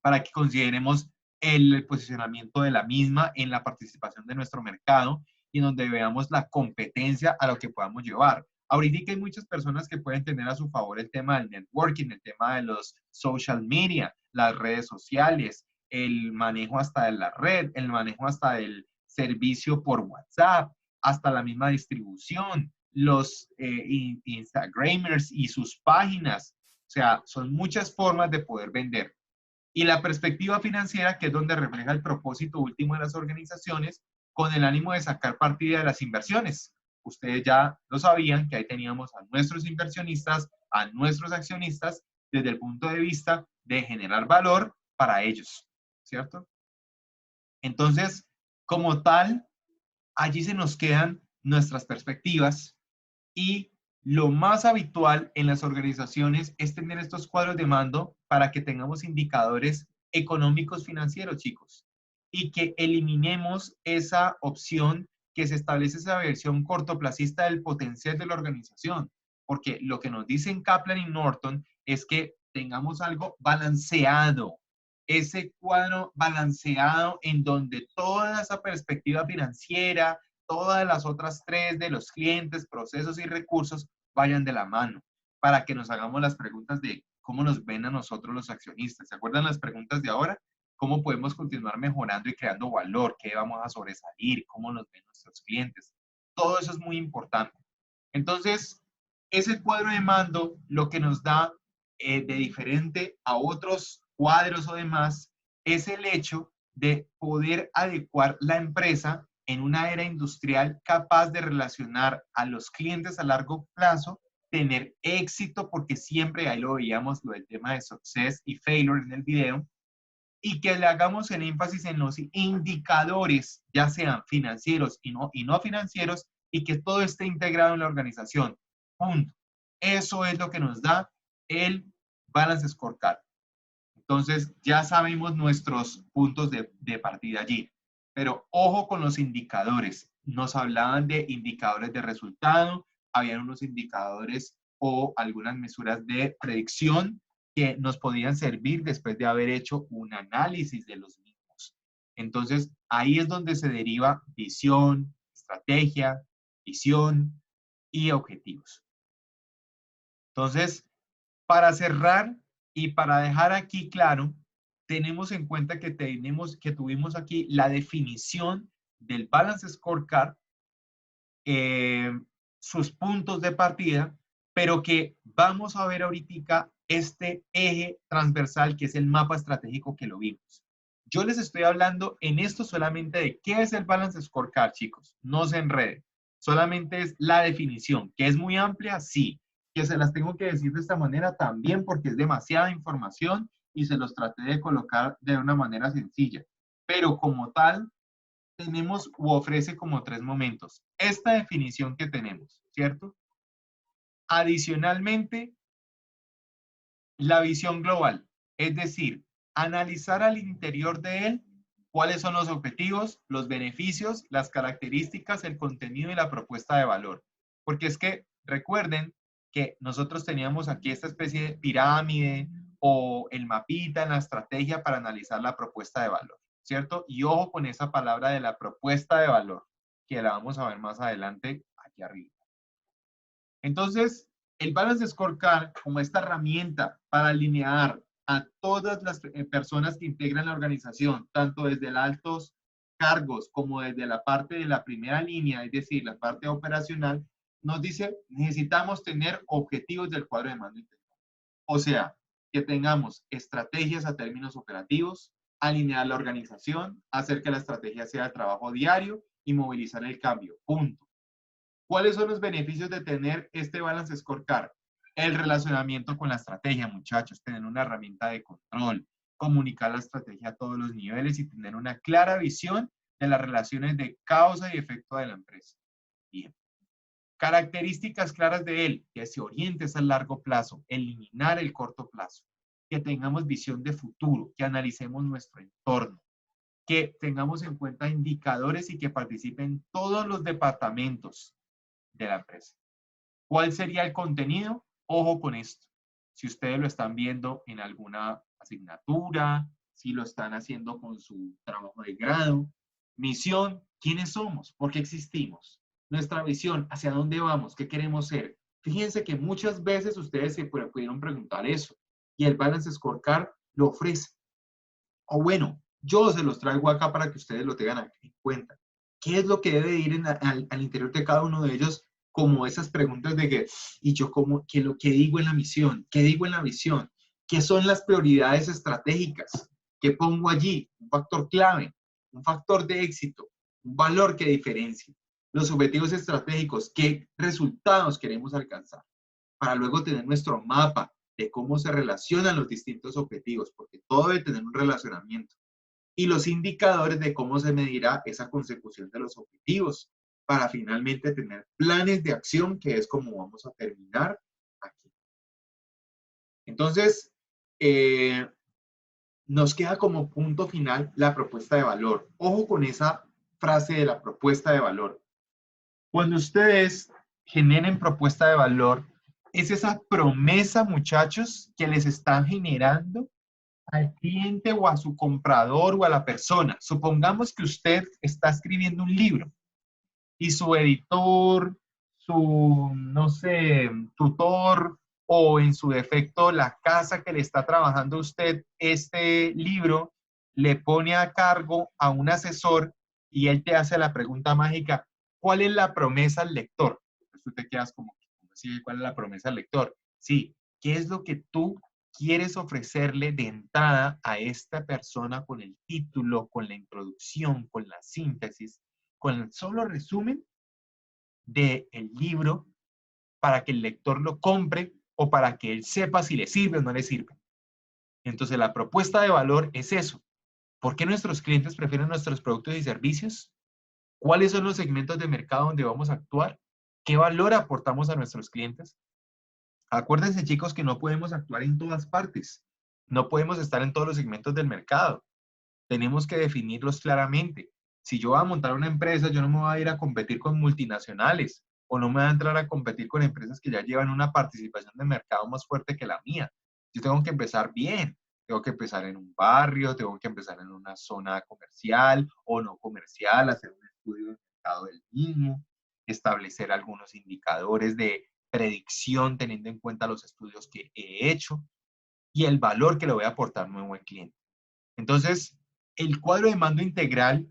para que consideremos el posicionamiento de la misma en la participación de nuestro mercado y donde veamos la competencia a lo que podamos llevar. Ahorita hay muchas personas que pueden tener a su favor el tema del networking, el tema de los social media, las redes sociales, el manejo hasta de la red, el manejo hasta del servicio por WhatsApp, hasta la misma distribución, los Instagramers y sus páginas. O sea, son muchas formas de poder vender. Y la perspectiva financiera, que es donde refleja el propósito último de las organizaciones, con el ánimo de sacar partida de las inversiones. Ustedes ya lo sabían, que ahí teníamos a nuestros inversionistas, a nuestros accionistas, desde el punto de vista de generar valor para ellos, ¿cierto? Entonces, como tal, allí se nos quedan nuestras perspectivas y lo más habitual en las organizaciones es tener estos cuadros de mando para que tengamos indicadores económicos financieros, chicos, y que eliminemos esa opción que se establece esa versión cortoplacista del potencial de la organización, porque lo que nos dicen Kaplan y Norton es que tengamos algo balanceado, ese cuadro balanceado en donde toda esa perspectiva financiera, todas las otras tres de los clientes, procesos y recursos vayan de la mano para que nos hagamos las preguntas de cómo nos ven a nosotros los accionistas. ¿Se acuerdan las preguntas de ahora? ¿Cómo podemos continuar mejorando y creando valor? ¿Qué vamos a sobresalir? ¿Cómo nos ven nuestros clientes? Todo eso es muy importante. Entonces, ese cuadro de mando lo que nos da de diferente a otros cuadros o demás es el hecho de poder adecuar la empresa en una era industrial capaz de relacionar a los clientes a largo plazo, tener éxito, porque siempre ahí lo veíamos, lo del tema de success y failure en el video, y que le hagamos el énfasis en los indicadores, ya sean financieros y no financieros, y que todo esté integrado en la organización. Punto. Eso es lo que nos da el Balance Scorecard. Entonces, ya sabemos nuestros puntos de partida allí. Pero ojo con los indicadores. Nos hablaban de indicadores de resultado, habían unos indicadores o algunas mesuras de predicción que nos podían servir después de haber hecho un análisis de los mismos. Entonces, ahí es donde se deriva visión, estrategia, visión y objetivos. Entonces, para cerrar y para dejar aquí claro, tenemos en cuenta que tuvimos aquí la definición del Balance Scorecard, sus puntos de partida, pero que vamos a ver ahorita este eje transversal que es el mapa estratégico que lo vimos. Yo les estoy hablando en esto solamente de qué es el Balance Scorecard, chicos. No se enreden. Solamente es la definición, que es muy amplia, sí. Que se las tengo que decir de esta manera también porque es demasiada información y se los traté de colocar de una manera sencilla. Pero como tal, tenemos u ofrece como 3 momentos. Esta definición que tenemos, ¿cierto? Adicionalmente, la visión global, es decir, analizar al interior de él cuáles son los objetivos, los beneficios, las características, el contenido y la propuesta de valor. Porque es que recuerden que nosotros teníamos aquí esta especie de pirámide o el mapita en la estrategia para analizar la propuesta de valor, ¿cierto? Y ojo con esa palabra de la propuesta de valor, que la vamos a ver más adelante aquí arriba. Entonces, el Balance Scorecard, como esta herramienta para alinear a todas las personas que integran la organización, tanto desde los altos cargos como desde la parte de la primera línea, es decir, la parte operacional, nos dice, necesitamos tener objetivos del cuadro de mando integral. O sea, que tengamos estrategias a términos operativos, alinear la organización, hacer que la estrategia sea de trabajo diario y movilizar el cambio. Punto. ¿Cuáles son los beneficios de tener este Balance Scorecard? El relacionamiento con la estrategia, muchachos, tener una herramienta de control, comunicar la estrategia a todos los niveles y tener una clara visión de las relaciones de causa y efecto de la empresa. Bien. Características claras de él, que se oriente a largo plazo, eliminar el corto plazo, que tengamos visión de futuro, que analicemos nuestro entorno, que tengamos en cuenta indicadores y que participen todos los departamentos de la empresa. ¿Cuál sería el contenido? Ojo con esto. Si ustedes lo están viendo en alguna asignatura, si lo están haciendo con su trabajo de grado. Misión, ¿quiénes somos? ¿Por qué existimos? Nuestra visión, ¿hacia dónde vamos? ¿Qué queremos ser? Fíjense que muchas veces ustedes se pudieron preguntar eso y el Balance Scorecard lo ofrece. O bueno, yo se los traigo acá para que ustedes lo tengan en cuenta. ¿Qué es lo que debe ir al interior de cada uno de ellos? Como esas preguntas de que, ¿y yo qué digo en la misión? ¿Qué digo en la visión? ¿Qué son las prioridades estratégicas? ¿Qué pongo allí? Un factor clave, un factor de éxito, un valor que diferencia. Los objetivos estratégicos, ¿qué resultados queremos alcanzar? Para luego tener nuestro mapa de cómo se relacionan los distintos objetivos, porque todo debe tener un relacionamiento. Y los indicadores de cómo se medirá esa consecución de los objetivos, para finalmente tener planes de acción, que es como vamos a terminar aquí. Entonces, nos queda como punto final la propuesta de valor. Ojo con esa frase de la propuesta de valor. Cuando ustedes generen propuesta de valor, es esa promesa, muchachos, que les están generando al cliente o a su comprador o a la persona. Supongamos que usted está escribiendo un libro y su editor, su, no sé, tutor o en su defecto la casa que le está trabajando a usted este libro, le pone a cargo a un asesor y él te hace la pregunta mágica, ¿cuál es la promesa al lector? Entonces tú te quedas como, ¿sí? ¿Cuál es la promesa al lector? Sí, ¿qué es lo que tú quieres ofrecerle de entrada a esta persona con el título, con la introducción, con la síntesis, con el solo resumen del libro para que el lector lo compre o para que él sepa si le sirve o no le sirve? Entonces la propuesta de valor es eso. ¿Por qué nuestros clientes prefieren nuestros productos y servicios? ¿Cuáles son los segmentos de mercado donde vamos a actuar? ¿Qué valor aportamos a nuestros clientes? Acuérdense, chicos, que no podemos actuar en todas partes. No podemos estar en todos los segmentos del mercado. Tenemos que definirlos claramente. Si yo voy a montar una empresa, yo no me voy a ir a competir con multinacionales o no me voy a entrar a competir con empresas que ya llevan una participación de mercado más fuerte que la mía. Yo tengo que empezar bien. Tengo que empezar en un barrio, tengo que empezar en una zona comercial o no comercial, hacer un estudio de mercado del mismo, establecer algunos indicadores de predicción teniendo en cuenta los estudios que he hecho y el valor que le voy a aportar nuevo al cliente. Entonces, el cuadro de mando integral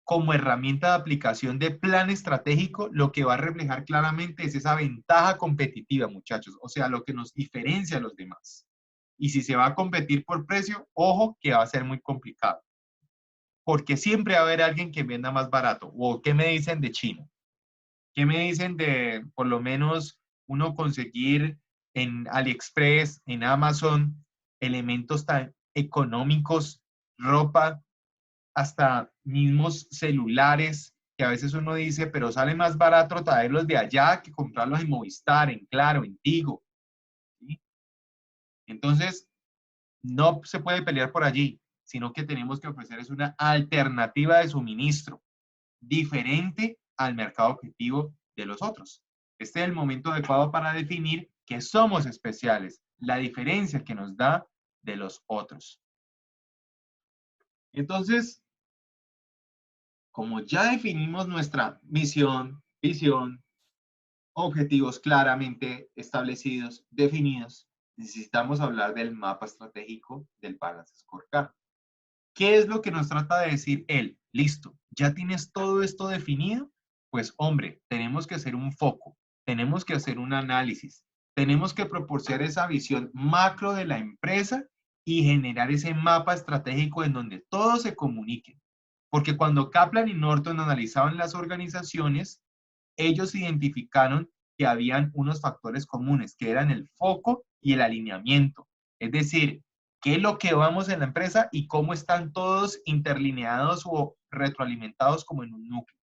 como herramienta de aplicación de plan estratégico, lo que va a reflejar claramente es esa ventaja competitiva, muchachos, o sea, lo que nos diferencia a los demás. Y si se va a competir por precio, ojo que va a ser muy complicado. porque siempre va a haber alguien que venda más barato. ¿O qué me dicen de China? ¿Qué me dicen de, por lo menos, uno conseguir en AliExpress, en Amazon, elementos tan económicos, ropa, hasta mismos celulares, que a veces uno dice, pero sale más barato traerlos de allá que comprarlos en Movistar, en Claro, en Tigo, ¿sí? Entonces, no se puede pelear por allí, sino que tenemos que ofrecer es una alternativa de suministro diferente al mercado objetivo de los otros. Este es el momento adecuado para definir que somos especiales, la diferencia que nos da de los otros. Entonces, como ya definimos nuestra misión, visión, objetivos claramente establecidos, definidos, necesitamos hablar del mapa estratégico del Balance Scorecard. ¿Qué es lo que nos trata de decir él? Listo, ¿ya tienes todo esto definido? Pues hombre, tenemos que hacer un foco, tenemos que hacer un análisis, tenemos que proporcionar esa visión macro de la empresa y generar ese mapa estratégico en donde todos se comuniquen. Porque cuando Kaplan y Norton analizaban las organizaciones, ellos identificaron que habían unos factores comunes, que eran el foco y el alineamiento. Es decir, qué es lo que vamos en la empresa y cómo están todos interlineados o retroalimentados como en un núcleo.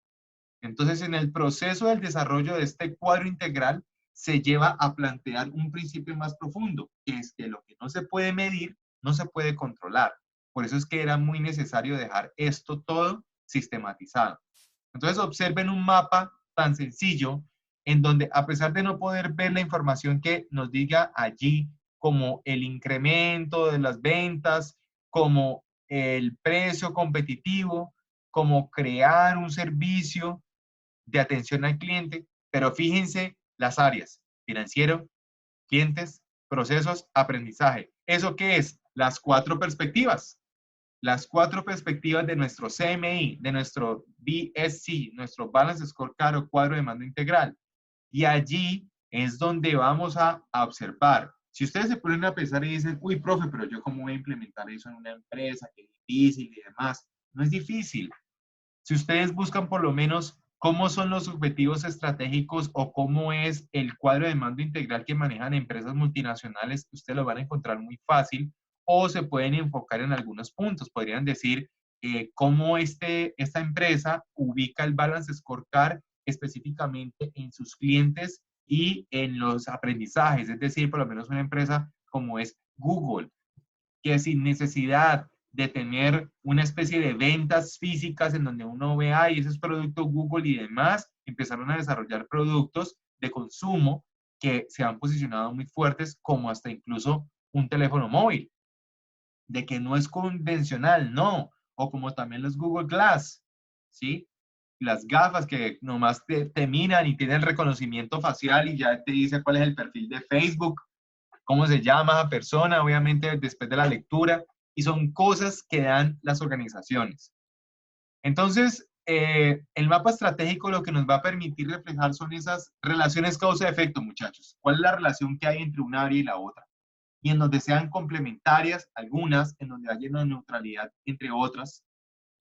Entonces, en el proceso del desarrollo de este cuadro integral, se lleva a plantear un principio más profundo, que es que lo que no se puede medir, no se puede controlar. Por eso es que era muy necesario dejar esto todo sistematizado. Entonces, observen un mapa tan sencillo en donde, a pesar de no poder ver la información que nos diga allí, como el incremento de las ventas, como el precio competitivo, como crear un servicio de atención al cliente, pero fíjense las áreas: financiero, clientes, procesos, aprendizaje. ¿Eso qué es? Las 4 perspectivas. Las 4 perspectivas de nuestro CMI, de nuestro BSC, nuestro Balance Scorecard o cuadro de mando integral. Y allí es donde vamos a observar. Si ustedes se ponen a pensar y dicen, uy, profe, pero yo cómo voy a implementar eso en una empresa, qué difícil y demás. No es difícil. Si ustedes buscan por lo menos cómo son los objetivos estratégicos o cómo es el cuadro de mando integral que manejan empresas multinacionales, ustedes lo van a encontrar muy fácil, o se pueden enfocar en algunos puntos. Podrían decir cómo esta empresa ubica el Balance Scorecard específicamente en sus clientes y en los aprendizajes. Es decir, por lo menos una empresa como es Google, que sin necesidad de tener una especie de ventas físicas en donde uno ve, ay, ese es producto Google y demás, empezaron a desarrollar productos de consumo que se han posicionado muy fuertes, como hasta incluso un teléfono móvil, de que no es convencional, no, o como también los Google Glass, ¿sí? Las gafas que nomás te miran y tienen reconocimiento facial y ya te dice cuál es el perfil de Facebook, cómo se llama esa persona, obviamente después de la lectura, y son cosas que dan las organizaciones. Entonces, el mapa estratégico lo que nos va a permitir reflejar son esas relaciones causa-efecto, muchachos. ¿Cuál es la relación que hay entre una área y la otra? Y en donde sean complementarias, algunas, en donde haya una neutralidad entre otras,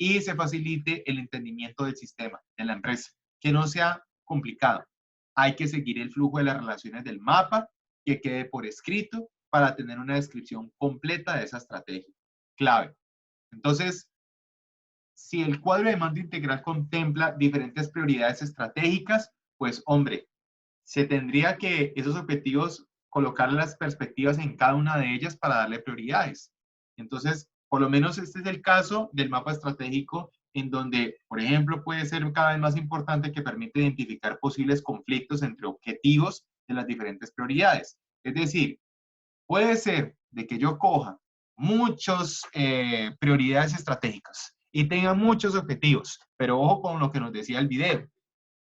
y se facilite el entendimiento del sistema, de la empresa, que no sea complicado. Hay que seguir el flujo de las relaciones del mapa, que quede por escrito, para tener una descripción completa de esa estrategia. Clave. Entonces, si el cuadro de mando integral contempla diferentes prioridades estratégicas, pues hombre, se tendría que esos objetivos colocar las perspectivas en cada una de ellas para darle prioridades. Entonces, por lo menos este es el caso del mapa estratégico, en donde, por ejemplo, puede ser cada vez más importante, que permite identificar posibles conflictos entre objetivos de las diferentes prioridades. Es decir, puede ser de que yo coja muchas prioridades estratégicas y tenga muchos objetivos, pero ojo con lo que nos decía el video.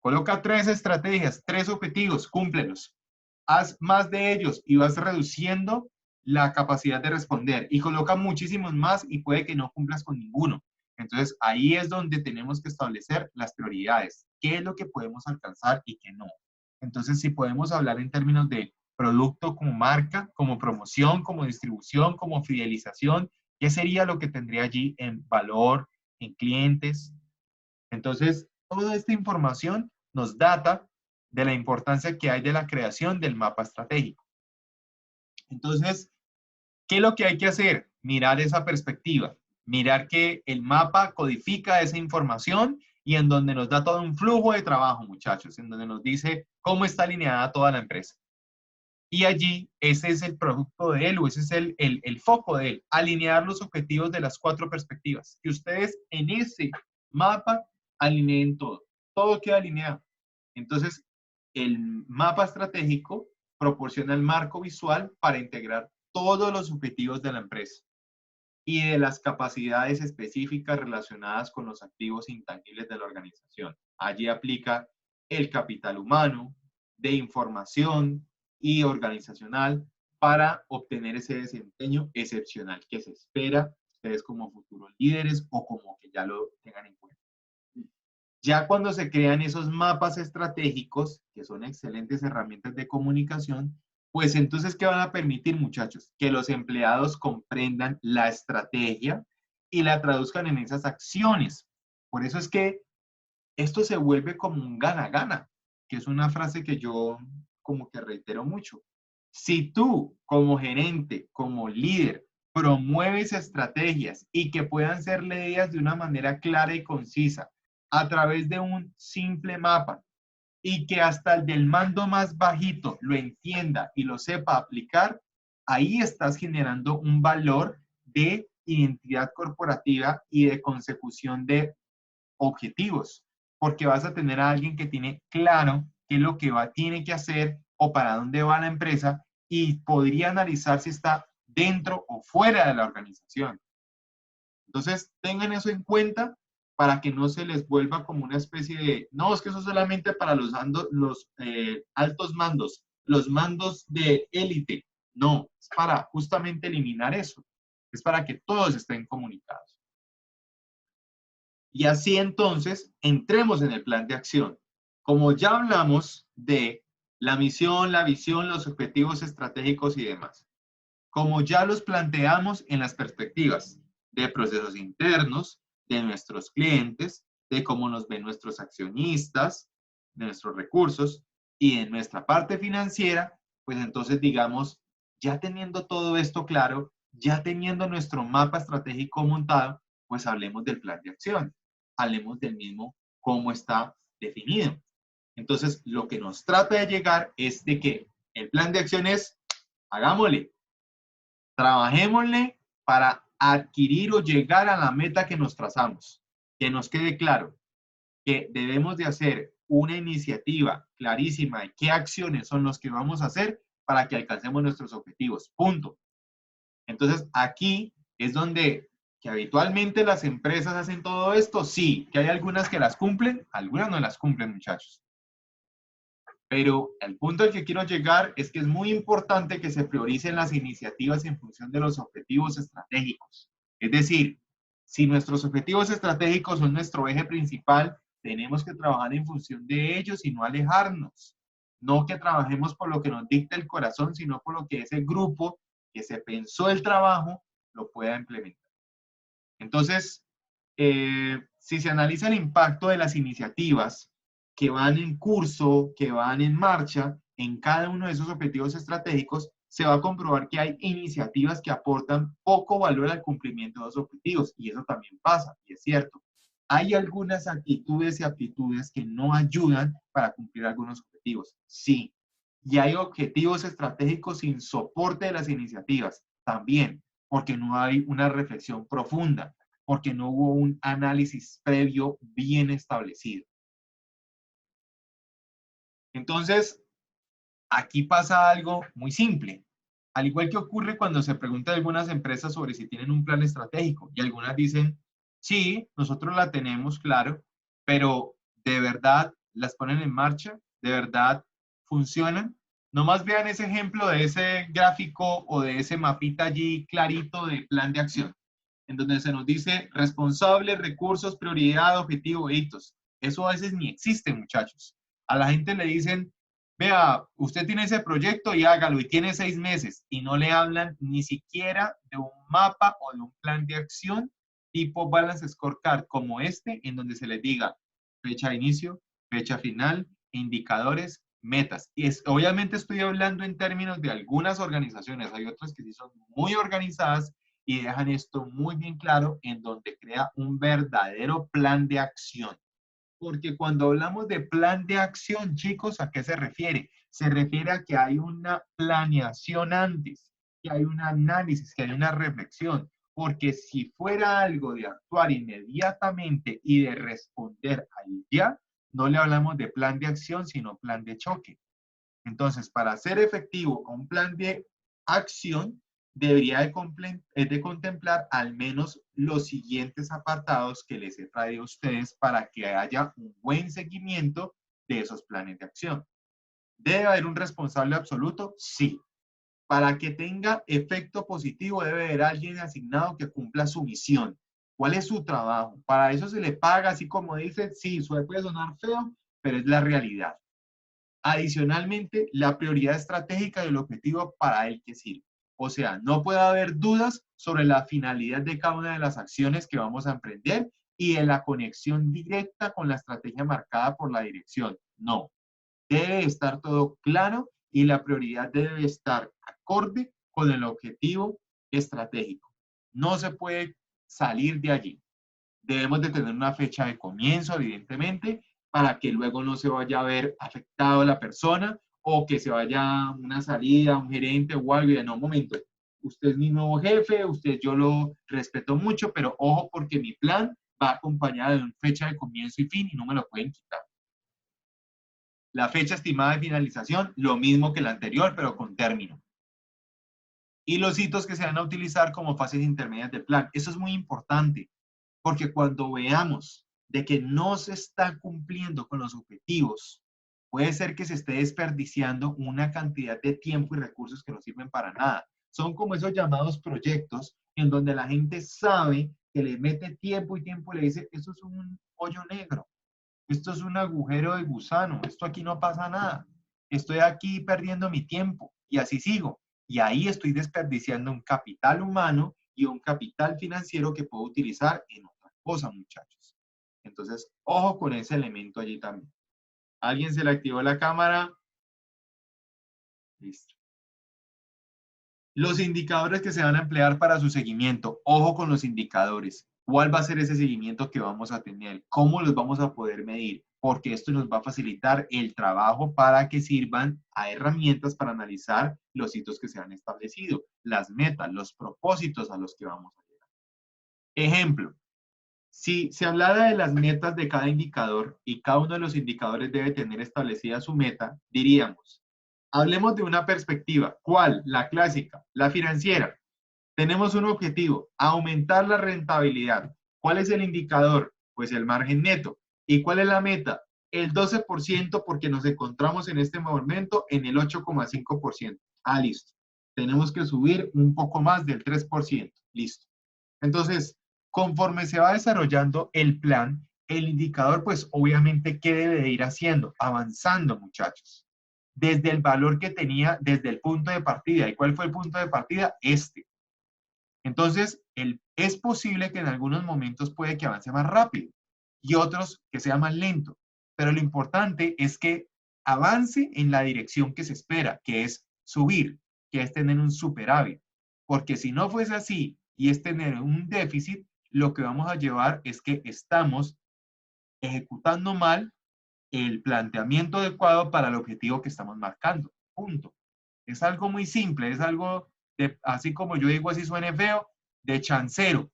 Coloca 3 estrategias, 3 objetivos, cúmplelos. Haz más de ellos y vas reduciendo la capacidad de responder, y coloca muchísimos más y puede que no cumplas con ninguno. Entonces, ahí es donde tenemos que establecer las prioridades. ¿Qué es lo que podemos alcanzar y qué no? Entonces, si podemos hablar en términos de producto como marca, como promoción, como distribución, como fidelización, ¿qué sería lo que tendría allí en valor, en clientes. Entonces, toda esta información nos data de la importancia que hay de la creación del mapa estratégico. Entonces, ¿qué es lo que hay que hacer? Mirar esa perspectiva, mirar que el mapa codifica esa información y en donde nos da todo un flujo de trabajo, muchachos, en donde nos dice cómo está alineada toda la empresa. Y allí, ese es el producto de él, o ese es el foco de él, alinear los objetivos de las 4 perspectivas. Que ustedes en ese mapa alineen todo, todo queda alineado. Entonces, el mapa estratégico proporciona el marco visual para integrar todos los objetivos de la empresa y de las capacidades específicas relacionadas con los activos intangibles de la organización. Allí aplica el capital humano, de información y organizacional para obtener ese desempeño excepcional que se espera ustedes como futuros líderes o como que ya lo tengan en cuenta. Ya cuando se crean esos mapas estratégicos, que son excelentes herramientas de comunicación, pues entonces, ¿qué van a permitir, muchachos? Que los empleados comprendan la estrategia y la traduzcan en esas acciones. Por eso es que esto se vuelve como un gana-gana, que es una frase que yo como que reitero mucho. Si tú, como gerente, como líder, promueves estrategias y que puedan ser leídas de una manera clara y concisa a través de un simple mapa, y que hasta el del mando más bajito lo entienda y lo sepa aplicar, ahí estás generando un valor de identidad corporativa y de consecución de objetivos, porque vas a tener a alguien que tiene claro qué es lo que tiene que hacer o para dónde va la empresa y podría analizar si está dentro o fuera de la organización. Entonces, tengan eso en cuenta para que no se les vuelva como una especie de, no, es que eso es solamente para los altos mandos, los mandos de élite. No, es para justamente eliminar eso. Es para que todos estén comunicados. Y así entonces, entremos en el plan de acción. Como ya hablamos de la misión, la visión, los objetivos estratégicos y demás. Como ya los planteamos en las perspectivas de procesos internos, de nuestros clientes, de cómo nos ven nuestros accionistas, de nuestros recursos y de nuestra parte financiera, pues entonces digamos, ya teniendo todo esto claro, ya teniendo nuestro mapa estratégico montado, pues hablemos del plan de acción, hablemos del mismo cómo está definido. Entonces, lo que nos trata de llegar es de que el plan de acción es, hagámosle, trabajémosle para adquirir o llegar a la meta que nos trazamos. Que nos quede claro que debemos de hacer una iniciativa clarísima de qué acciones son los que vamos a hacer para que alcancemos nuestros objetivos. Punto. Entonces, aquí es donde que habitualmente las empresas hacen todo esto. Sí, que hay algunas que las cumplen, algunas no las cumplen, muchachos. Pero el punto al que quiero llegar es que es muy importante que se prioricen las iniciativas en función de los objetivos estratégicos. Es decir, si nuestros objetivos estratégicos son nuestro eje principal, tenemos que trabajar en función de ellos y no alejarnos. No que trabajemos por lo que nos dicta el corazón, sino por lo que ese grupo que se pensó el trabajo lo pueda implementar. Entonces, si se analiza el impacto de las iniciativas que van en curso, que van en marcha, en cada uno de esos objetivos estratégicos, se va a comprobar que hay iniciativas que aportan poco valor al cumplimiento de los objetivos. Y eso también pasa, y es cierto. Hay algunas actitudes y aptitudes que no ayudan para cumplir algunos objetivos. Sí. Y hay objetivos estratégicos sin soporte de las iniciativas. También, porque no hay una reflexión profunda, porque no hubo un análisis previo bien establecido. Entonces, aquí pasa algo muy simple. Al igual que ocurre cuando se pregunta a algunas empresas sobre si tienen un plan estratégico y algunas dicen, sí, nosotros la tenemos, claro, pero ¿de verdad las ponen en marcha? ¿De verdad funcionan? Nomás vean ese ejemplo de ese gráfico o de ese mapita allí clarito de plan de acción, en donde se nos dice responsable, recursos, prioridad, objetivo, hitos. Eso a veces ni existe, muchachos. A la gente le dicen, vea, usted tiene ese proyecto y hágalo, y tiene 6 meses, y no le hablan ni siquiera de un mapa o de un plan de acción tipo Balance Scorecard como este, en donde se les diga fecha de inicio, fecha final, indicadores, metas. Y obviamente estoy hablando en términos de algunas organizaciones, hay otras que sí son muy organizadas y dejan esto muy bien claro, en donde crea un verdadero plan de acción. Porque cuando hablamos de plan de acción, chicos, ¿a qué se refiere? Se refiere a que hay una planeación antes, que hay un análisis, que hay una reflexión. Porque si fuera algo de actuar inmediatamente y de responder al ya, no le hablamos de plan de acción, sino plan de choque. Entonces, para ser efectivo un plan de acción, debería de contemplar al menos los siguientes apartados que les he traído a ustedes para que haya un buen seguimiento de esos planes de acción. ¿Debe haber un responsable absoluto? Sí. Para que tenga efecto positivo debe haber alguien asignado que cumpla su misión. ¿Cuál es su trabajo? Para eso se le paga, así como dice, sí, puede sonar feo, pero es la realidad. Adicionalmente, la prioridad estratégica y el objetivo para el que sirve. O sea, no puede haber dudas sobre la finalidad de cada una de las acciones que vamos a emprender y de la conexión directa con la estrategia marcada por la dirección. No. Debe estar todo claro y la prioridad debe estar acorde con el objetivo estratégico. No se puede salir de allí. Debemos de tener una fecha de comienzo, evidentemente, para que luego no se vaya a ver afectado la persona o que se vaya una salida, un gerente o algo y de no, un momento, usted es mi nuevo jefe, yo lo respeto mucho, pero ojo porque mi plan va acompañado de una fecha de comienzo y fin y no me lo pueden quitar. La fecha estimada de finalización, lo mismo que la anterior, pero con término. Y los hitos que se van a utilizar como fases intermedias del plan. Eso es muy importante, porque cuando veamos de que no se está cumpliendo con los objetivos, puede ser que se esté desperdiciando una cantidad de tiempo y recursos que no sirven para nada. Son como esos llamados proyectos en donde la gente sabe que le mete tiempo y tiempo y le dice, esto es un hoyo negro, esto es un agujero de gusano, esto aquí no pasa nada, estoy aquí perdiendo mi tiempo y así sigo. Y ahí estoy desperdiciando un capital humano y un capital financiero que puedo utilizar en otra cosa, muchachos. Entonces, ojo con ese elemento allí también. ¿Alguien se le activó la cámara? Listo. Los indicadores que se van a emplear para su seguimiento. Ojo con los indicadores. ¿Cuál va a ser ese seguimiento que vamos a tener? ¿Cómo los vamos a poder medir? Porque esto nos va a facilitar el trabajo para que sirvan a herramientas para analizar los hitos que se han establecido, las metas, los propósitos a los que vamos a llegar. Ejemplo, si se hablara de las metas de cada indicador y cada uno de los indicadores debe tener establecida su meta, diríamos, hablemos de una perspectiva. ¿Cuál? La clásica, la financiera. Tenemos un objetivo, aumentar la rentabilidad. ¿Cuál es el indicador? Pues el margen neto. ¿Y cuál es la meta? El 12% porque nos encontramos en este momento en el 8,5%. Ah, listo. Tenemos que subir un poco más del 3%. Listo. Entonces, conforme se va desarrollando el plan, el indicador, pues obviamente, ¿qué debe de ir haciendo? Avanzando, muchachos. Desde el valor que tenía, desde el punto de partida. ¿Y cuál fue el punto de partida? Este. Entonces, es posible que en algunos momentos puede que avance más rápido y otros que sea más lento. Pero lo importante es que avance en la dirección que se espera, que es subir, que es tener un superávit. Porque si no fuese así y es tener un déficit, lo que vamos a llevar es que estamos ejecutando mal el planteamiento adecuado para el objetivo que estamos marcando. Punto. Es algo muy simple, es algo, así como yo digo, así suene feo, de chancero.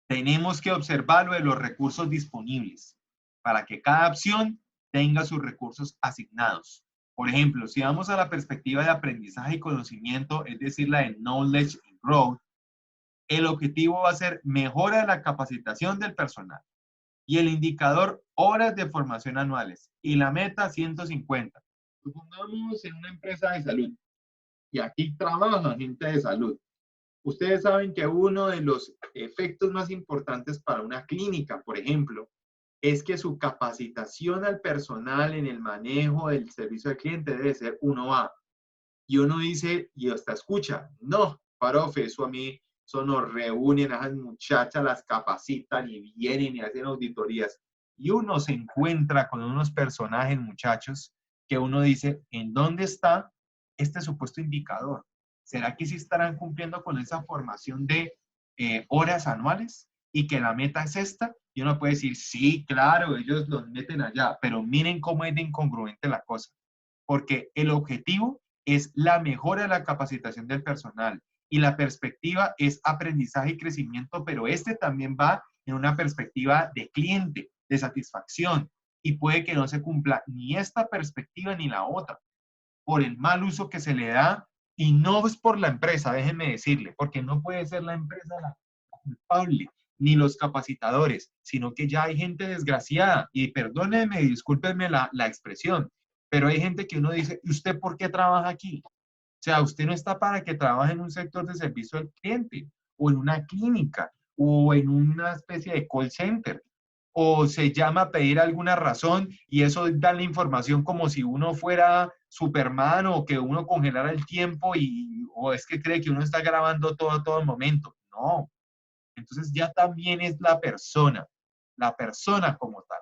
Tenemos que observar lo de los recursos disponibles para que cada opción tenga sus recursos asignados. Por ejemplo, si vamos a la perspectiva de aprendizaje y conocimiento, es decir, la de Knowledge and Growth, el objetivo va a ser mejora de la capacitación del personal y el indicador horas de formación anuales y la meta 150. Supongamos en una empresa de salud y aquí trabaja gente de salud. Ustedes saben que uno de los efectos más importantes para una clínica, por ejemplo, es que su capacitación al personal en el manejo del servicio al cliente debe ser 1A. Y uno dice, y hasta escucha, no, profe, eso a mí Eso nos reúnen a esas muchachas, las capacitan y vienen y hacen auditorías. Y uno se encuentra con unos personajes, muchachos, que uno dice, ¿en dónde está este supuesto indicador? ¿Será que sí estarán cumpliendo con esa formación de horas anuales y que la meta es esta? Y uno puede decir, sí, claro, ellos los meten allá, pero miren cómo es de incongruente la cosa. Porque el objetivo es la mejora de la capacitación del personal y la perspectiva es aprendizaje y crecimiento, pero este también va en una perspectiva de cliente, de satisfacción, y puede que no se cumpla ni esta perspectiva ni la otra por el mal uso que se le da, y no es por la empresa, déjenme decirle, porque no puede ser la empresa la culpable, ni los capacitadores, sino que ya hay gente desgraciada, y perdónenme, discúlpenme la expresión, pero hay gente que uno dice, ¿y usted por qué trabaja aquí? O sea, usted no está para que trabaje en un sector de servicio al cliente, o en una clínica, o en una especie de call center, o se llama a pedir alguna razón y eso da la información como si uno fuera Superman o que uno congelara el tiempo o es que cree que uno está grabando todo el momento. No. Entonces ya también es la persona como tal.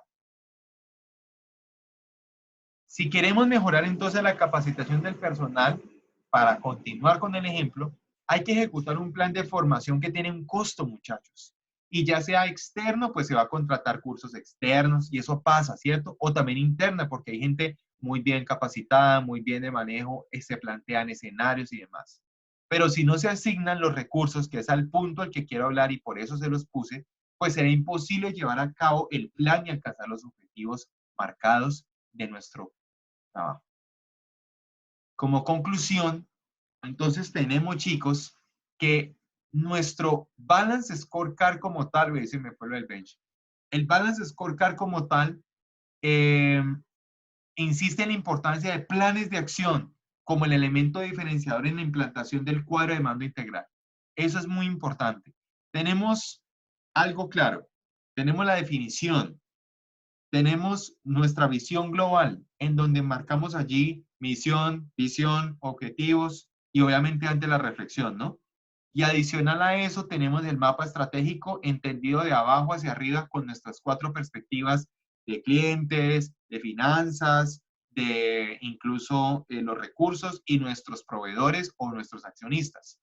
Si queremos mejorar entonces la capacitación del personal, para continuar con el ejemplo, hay que ejecutar un plan de formación que tiene un costo, muchachos. Y ya sea externo, pues se va a contratar cursos externos y eso pasa, ¿cierto? O también interna, porque hay gente muy bien capacitada, muy bien de manejo, se plantean escenarios y demás. Pero si no se asignan los recursos, que es al punto al que quiero hablar y por eso se los puse, pues será imposible llevar a cabo el plan y alcanzar los objetivos marcados de nuestro trabajo. Como conclusión, entonces tenemos, chicos, que nuestro Balance Scorecard como tal, se me fue lo del bench. El Balance Scorecard como tal insiste en la importancia de planes de acción como el elemento diferenciador en la implantación del cuadro de mando integral. Eso es muy importante. Tenemos algo claro. Tenemos la definición. Tenemos nuestra visión global, en donde marcamos allí misión, visión, objetivos y obviamente ante la reflexión, ¿no? Y adicional a eso tenemos el mapa estratégico entendido de abajo hacia arriba con nuestras 4 perspectivas de clientes, de finanzas, de incluso los recursos y nuestros proveedores o nuestros accionistas.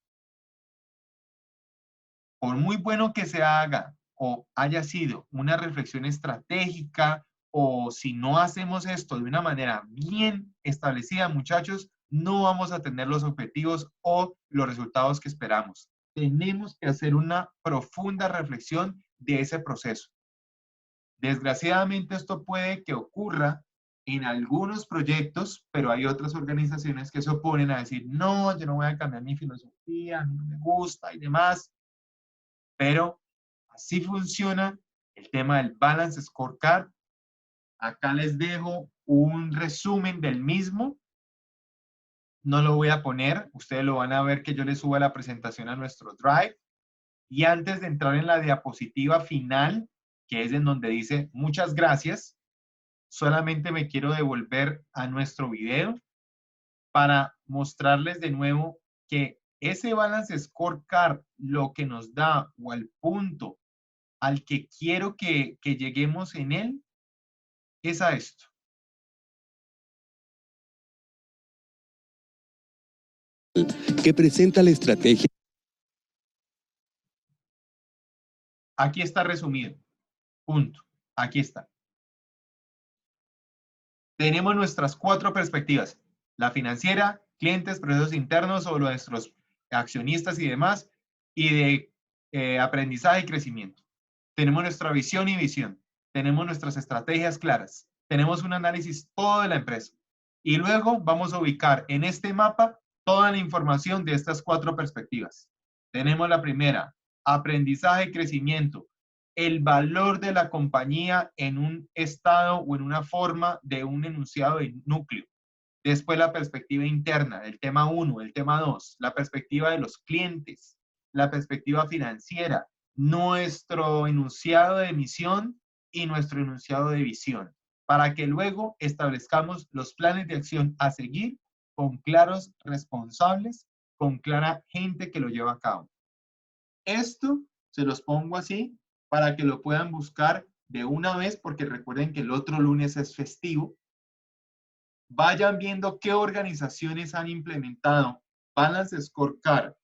Por muy bueno que se haga o haya sido una reflexión estratégica, o si no hacemos esto de una manera bien establecida, muchachos, no vamos a tener los objetivos o los resultados que esperamos. Tenemos que hacer una profunda reflexión de ese proceso. Desgraciadamente esto puede que ocurra en algunos proyectos, pero hay otras organizaciones que se oponen a decir, no, yo no voy a cambiar mi filosofía, a mí no me gusta y demás. Pero así funciona el tema del Balance Scorecard. Acá les dejo un resumen del mismo. No lo voy a poner, ustedes lo van a ver que yo les suba la presentación a nuestro Drive. Y antes de entrar en la diapositiva final, que es en donde dice muchas gracias, solamente me quiero devolver a nuestro video para mostrarles de nuevo que ese Balance Scorecard lo que nos da, o al punto al que quiero que lleguemos en él, es a esto. Que presenta la estrategia. Aquí está resumido. Punto. Aquí está. Tenemos nuestras 4 perspectivas. La financiera, clientes, procesos internos o nuestros accionistas y demás, y de aprendizaje y crecimiento. Tenemos nuestra visión y visión. Tenemos nuestras estrategias claras. Tenemos un análisis todo de la empresa. Y luego vamos a ubicar en este mapa toda la información de estas 4 perspectivas. Tenemos la primera, aprendizaje y crecimiento. El valor de la compañía en un estado o en una forma de un enunciado de núcleo. Después la perspectiva interna, el tema 1, el tema 2, la perspectiva de los clientes, la perspectiva financiera, nuestro enunciado de misión y nuestro enunciado de visión, para que luego establezcamos los planes de acción a seguir con claros responsables, con clara gente que lo lleva a cabo. Esto se los pongo así para que lo puedan buscar de una vez, porque recuerden que el otro lunes es festivo. Vayan viendo qué organizaciones han implementado Balance Scorecard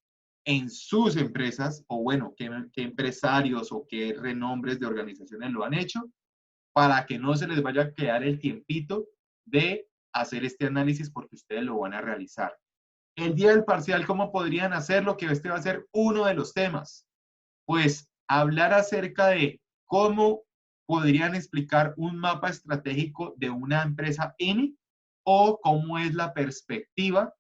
en sus empresas, o bueno, qué empresarios o qué renombres de organizaciones lo han hecho, para que no se les vaya a quedar el tiempito de hacer este análisis, porque ustedes lo van a realizar. El día del parcial, ¿cómo podrían hacerlo? Que este va a ser uno de los temas. Pues hablar acerca de cómo podrían explicar un mapa estratégico de una empresa N, o cómo es la perspectiva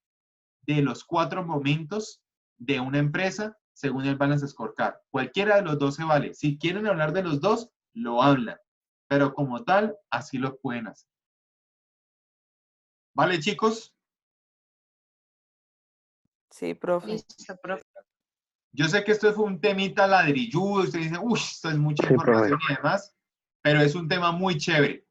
de los 4 momentos de una empresa según el Balance Scorecard. Cualquiera de los dos se vale. Si quieren hablar de los dos, lo hablan. Pero como tal, así lo pueden hacer. ¿Vale, chicos? Sí, profe. Listo, profe. Yo sé que esto fue un temita ladrilludo. Ustedes dicen, uy, esto es mucha información y demás. Pero es un tema muy chévere.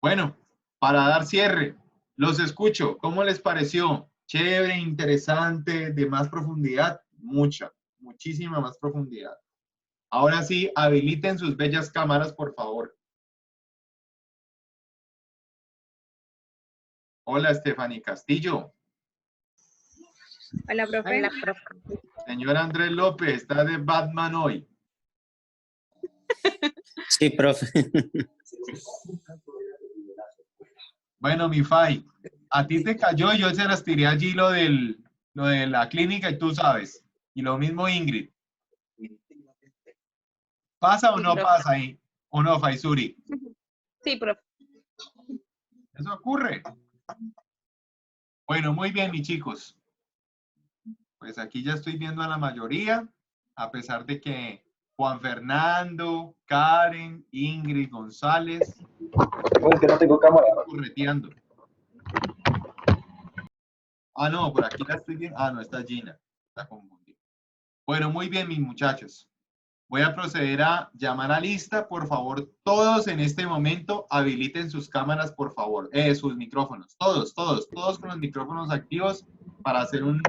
Bueno, para dar cierre, los escucho. ¿Cómo les pareció? Chévere, interesante, de más profundidad. Muchísima más profundidad. Ahora sí, habiliten sus bellas cámaras, por favor. Hola, Stephanie Castillo. Hola, profe. Hola, profe. Señor Andrés López, está de Batman hoy. Sí, profe. Bueno, mi Fai, a ti te cayó y yo se las tiré allí lo de la clínica y tú sabes. Y lo mismo Ingrid. ¿Pasa o Sí, no profe. pasa ahí? ¿O no, Faisuri? Sí, profe. Eso ocurre. Bueno, muy bien, mis chicos. Pues aquí ya estoy viendo a la mayoría, a pesar de que Juan Fernando, Karen, Ingrid, González, Pues que no tengo cámara. correteando. Ah, no, por aquí la estoy viendo. Ah, no, está Gina. Está confundida. Bueno, muy bien, mis muchachos. Voy a proceder a llamar a lista. Por favor, todos en este momento habiliten sus cámaras, por favor. Sus micrófonos. Todos con los micrófonos activos para hacer un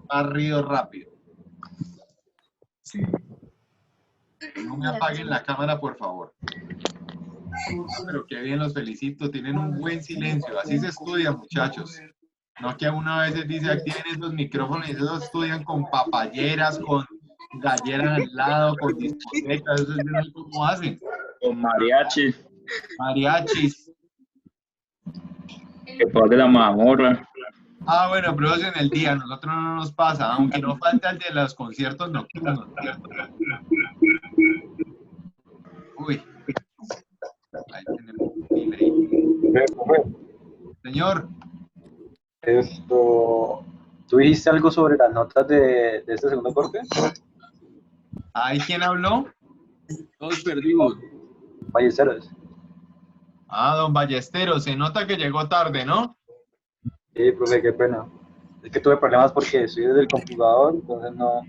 barrido rápido. No me apaguen la cámara, por favor. Pero qué bien, los felicito. Tienen un buen silencio. Así se estudia, muchachos. No que una vez dice, activen esos micrófonos y esos estudian con papayeras, con galleras al lado, con discotecas. Eso yo no sé cómo hacen. Con mariachi, Mariachis. que por de la mazmorra. Ah, bueno, pero es en el día. Nosotros no nos pasa, aunque no falta el de los conciertos nocturnos. Uy. Ahí tenemos un delay. Señor. ¿Tú dijiste algo sobre las notas de este segundo corte? ¿Ahí quién habló? Todos perdimos. Ballesteros. Ah, don Ballesteros. Se nota que llegó tarde, ¿no? Sí, profe, qué pena. Es que tuve problemas porque estoy desde el computador, entonces no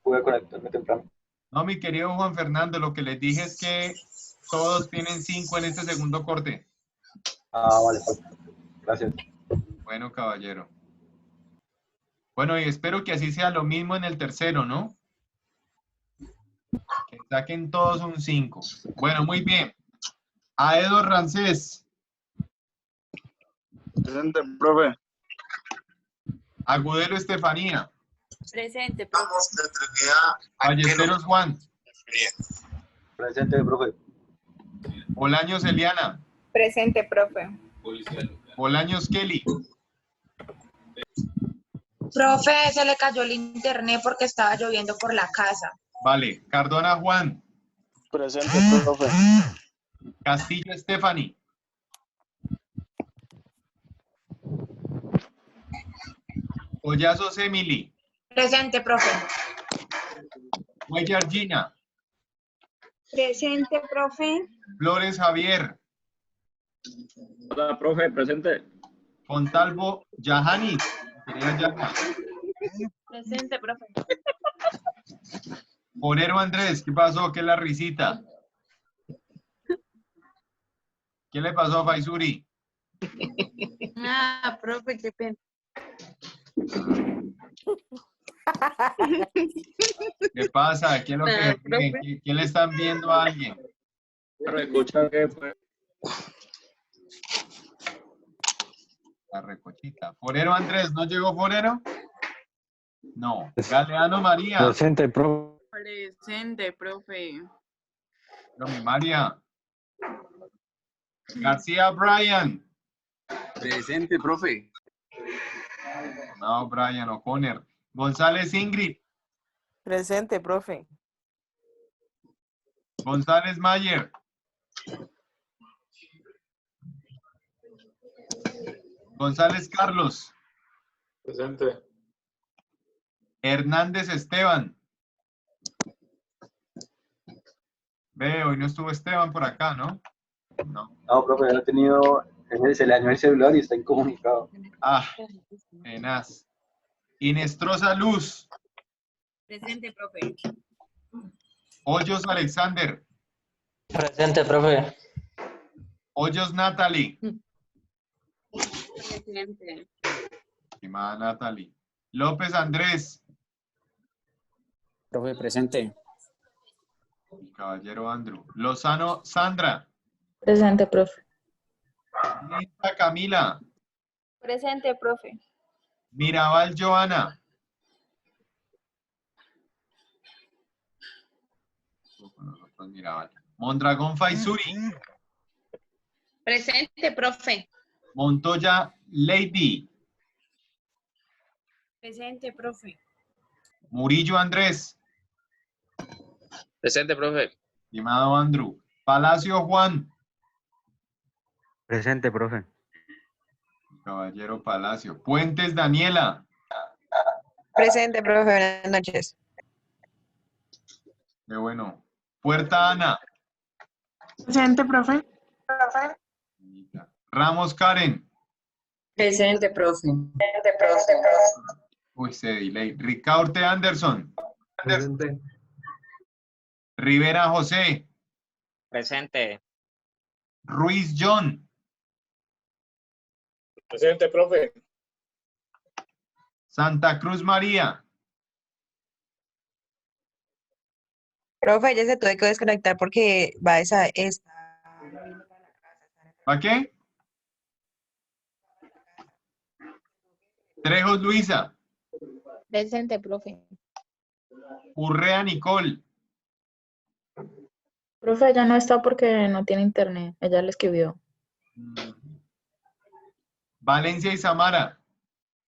pude conectarme temprano. No, mi querido Juan Fernando, lo que les dije es que todos tienen 5 en este segundo corte. Ah, vale, gracias. Bueno, caballero. Bueno, y espero que así sea lo mismo en el tercero, ¿no? Que saquen todos un 5. Bueno, muy bien. Aedo Rancés. Presente, profe. Agudelo Estefanía. Presente, profe. Ballesteros Juan. Presente, profe. Bolaños Eliana. Presente, profe. Bolaños Kelly. Profe, se le cayó el internet porque estaba lloviendo por la casa. Vale. Cardona Juan. Presente, profe. Castillo Stephanie. Collazos Emily. Presente, profe. Cuellar Gina. Presente, profe. Flores Javier. Hola, profe, presente. Fontalvo Yahanis. Presente, profe. Forero Andrés, ¿qué pasó? ¿Qué es la risita? ¿Qué le pasó a Faisuri? Ah, profe, qué pena. ¿Qué pasa? ¿Qué es lo Nada, profe. ¿Quién le están viendo a alguien? Pero escucha que fue. La recochita. ¿Forero Andrés? ¿No llegó Forero? No. Galeano María. Presente, profe. Presente, profe. No, mi María. García Brian. Presente, profe. No, Brian O'Connor. González Ingrid. Presente, profe. González Mayer. González Carlos. Presente. Hernández Esteban. Ve, hoy no estuvo Esteban por acá, ¿no? No. No, profe, no he tenido, se le dañó el celular y está incomunicado. Ah, tenaz. Inestrosa Luz. Presente, profe. Hoyos Alexander. Presente, profe. Hoyos Natalie. Presente. Estimada Natalie. López Andrés. Profe, presente. El caballero Andrew. Lozano Sandra. Presente, profe. Lista Camila. Presente, profe. Mirabal Joana. Mirabal. Mondragón Faisuri. Presente, profe. Montoya Lady. Presente, profe. Murillo Andrés. Presente, profe. Estimado Andrew. Palacio Juan. Presente, profe. Caballero Palacio. Puentes Daniela. Presente, profe. Buenas noches. Qué bueno. Puerta Ana. Presente, profe. Ramos Karen. Presente, profe. Uy, se delay. Ricaurte Anderson. Presente. Rivera José. Presente. Ruiz John. Presente, profe. Santa Cruz María. Profe, ya se tuve que desconectar porque va esa. ¿Para qué? Trejos Luisa. Presente, profe. Urrea Nicole. Profe, ella no está porque no tiene internet. Ella le escribió. Valencia y Samara.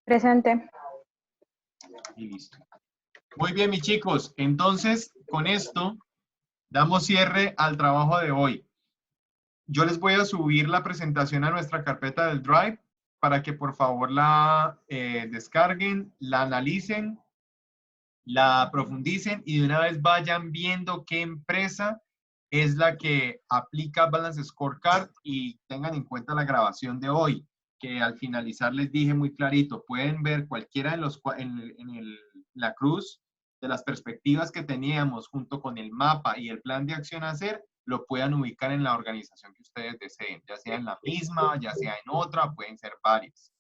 Presente. Y listo. Muy bien, mis chicos. Entonces, con esto, damos cierre al trabajo de hoy. Yo les voy a subir la presentación a nuestra carpeta del Drive para que por favor la descarguen, la analicen, la profundicen y de una vez vayan viendo qué empresa es la que aplica Balance Scorecard y tengan en cuenta la grabación de hoy, que al finalizar les dije muy clarito, pueden ver cualquiera de los la cruz de las perspectivas que teníamos junto con el mapa y el plan de acción a hacer, lo puedan ubicar en la organización que ustedes deseen, ya sea en la misma, ya sea en otra, pueden ser varias.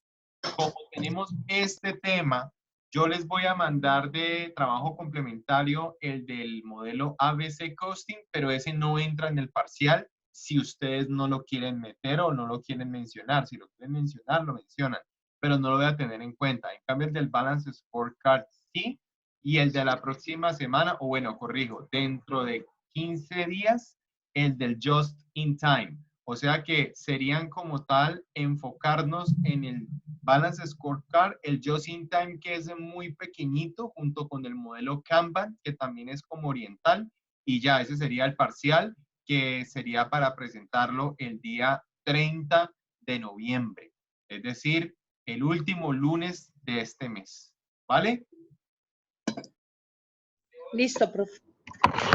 Como tenemos este tema, yo les voy a mandar de trabajo complementario el del modelo ABC Costing, pero ese no entra en el parcial si ustedes no lo quieren meter o no lo quieren mencionar. Si lo quieren mencionar, lo mencionan, pero no lo voy a tener en cuenta. En cambio, el del Balance Scorecard sí, y el de la próxima semana, o bueno, corrijo, dentro de 15 días, el del Just in Time. O sea que serían como tal enfocarnos en el Balance Scorecard, el Just in Time que es muy pequeñito junto con el modelo Kanban que también es como oriental y ya ese sería el parcial que sería para presentarlo el día 30 de noviembre. Es decir, el último lunes de este mes. ¿Vale? Listo, profe.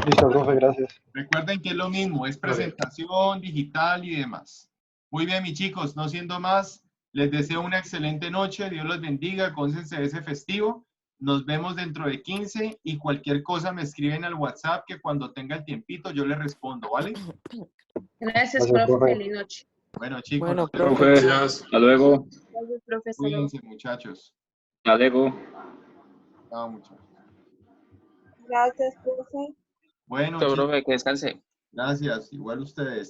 Listo, profe, gracias. Recuerden que es lo mismo, es presentación digital y demás. Muy bien, mis chicos, no siendo más, les deseo una excelente noche, Dios los bendiga, gócense de ese festivo. Nos vemos dentro de 15 y cualquier cosa me escriben al WhatsApp que cuando tenga el tiempito yo les respondo, ¿vale? Gracias, Gracias, profe. profe. Feliz noche. Bueno, chicos, Bueno, nos vemos. Profe, hasta luego. Gracias, profe. Hasta luego. Cuídense, muchachos. Ya llegó. Chao, muchachos. Gracias, profe. Bueno, Listo, chicos, profe, que descanse. gracias. Igual ustedes.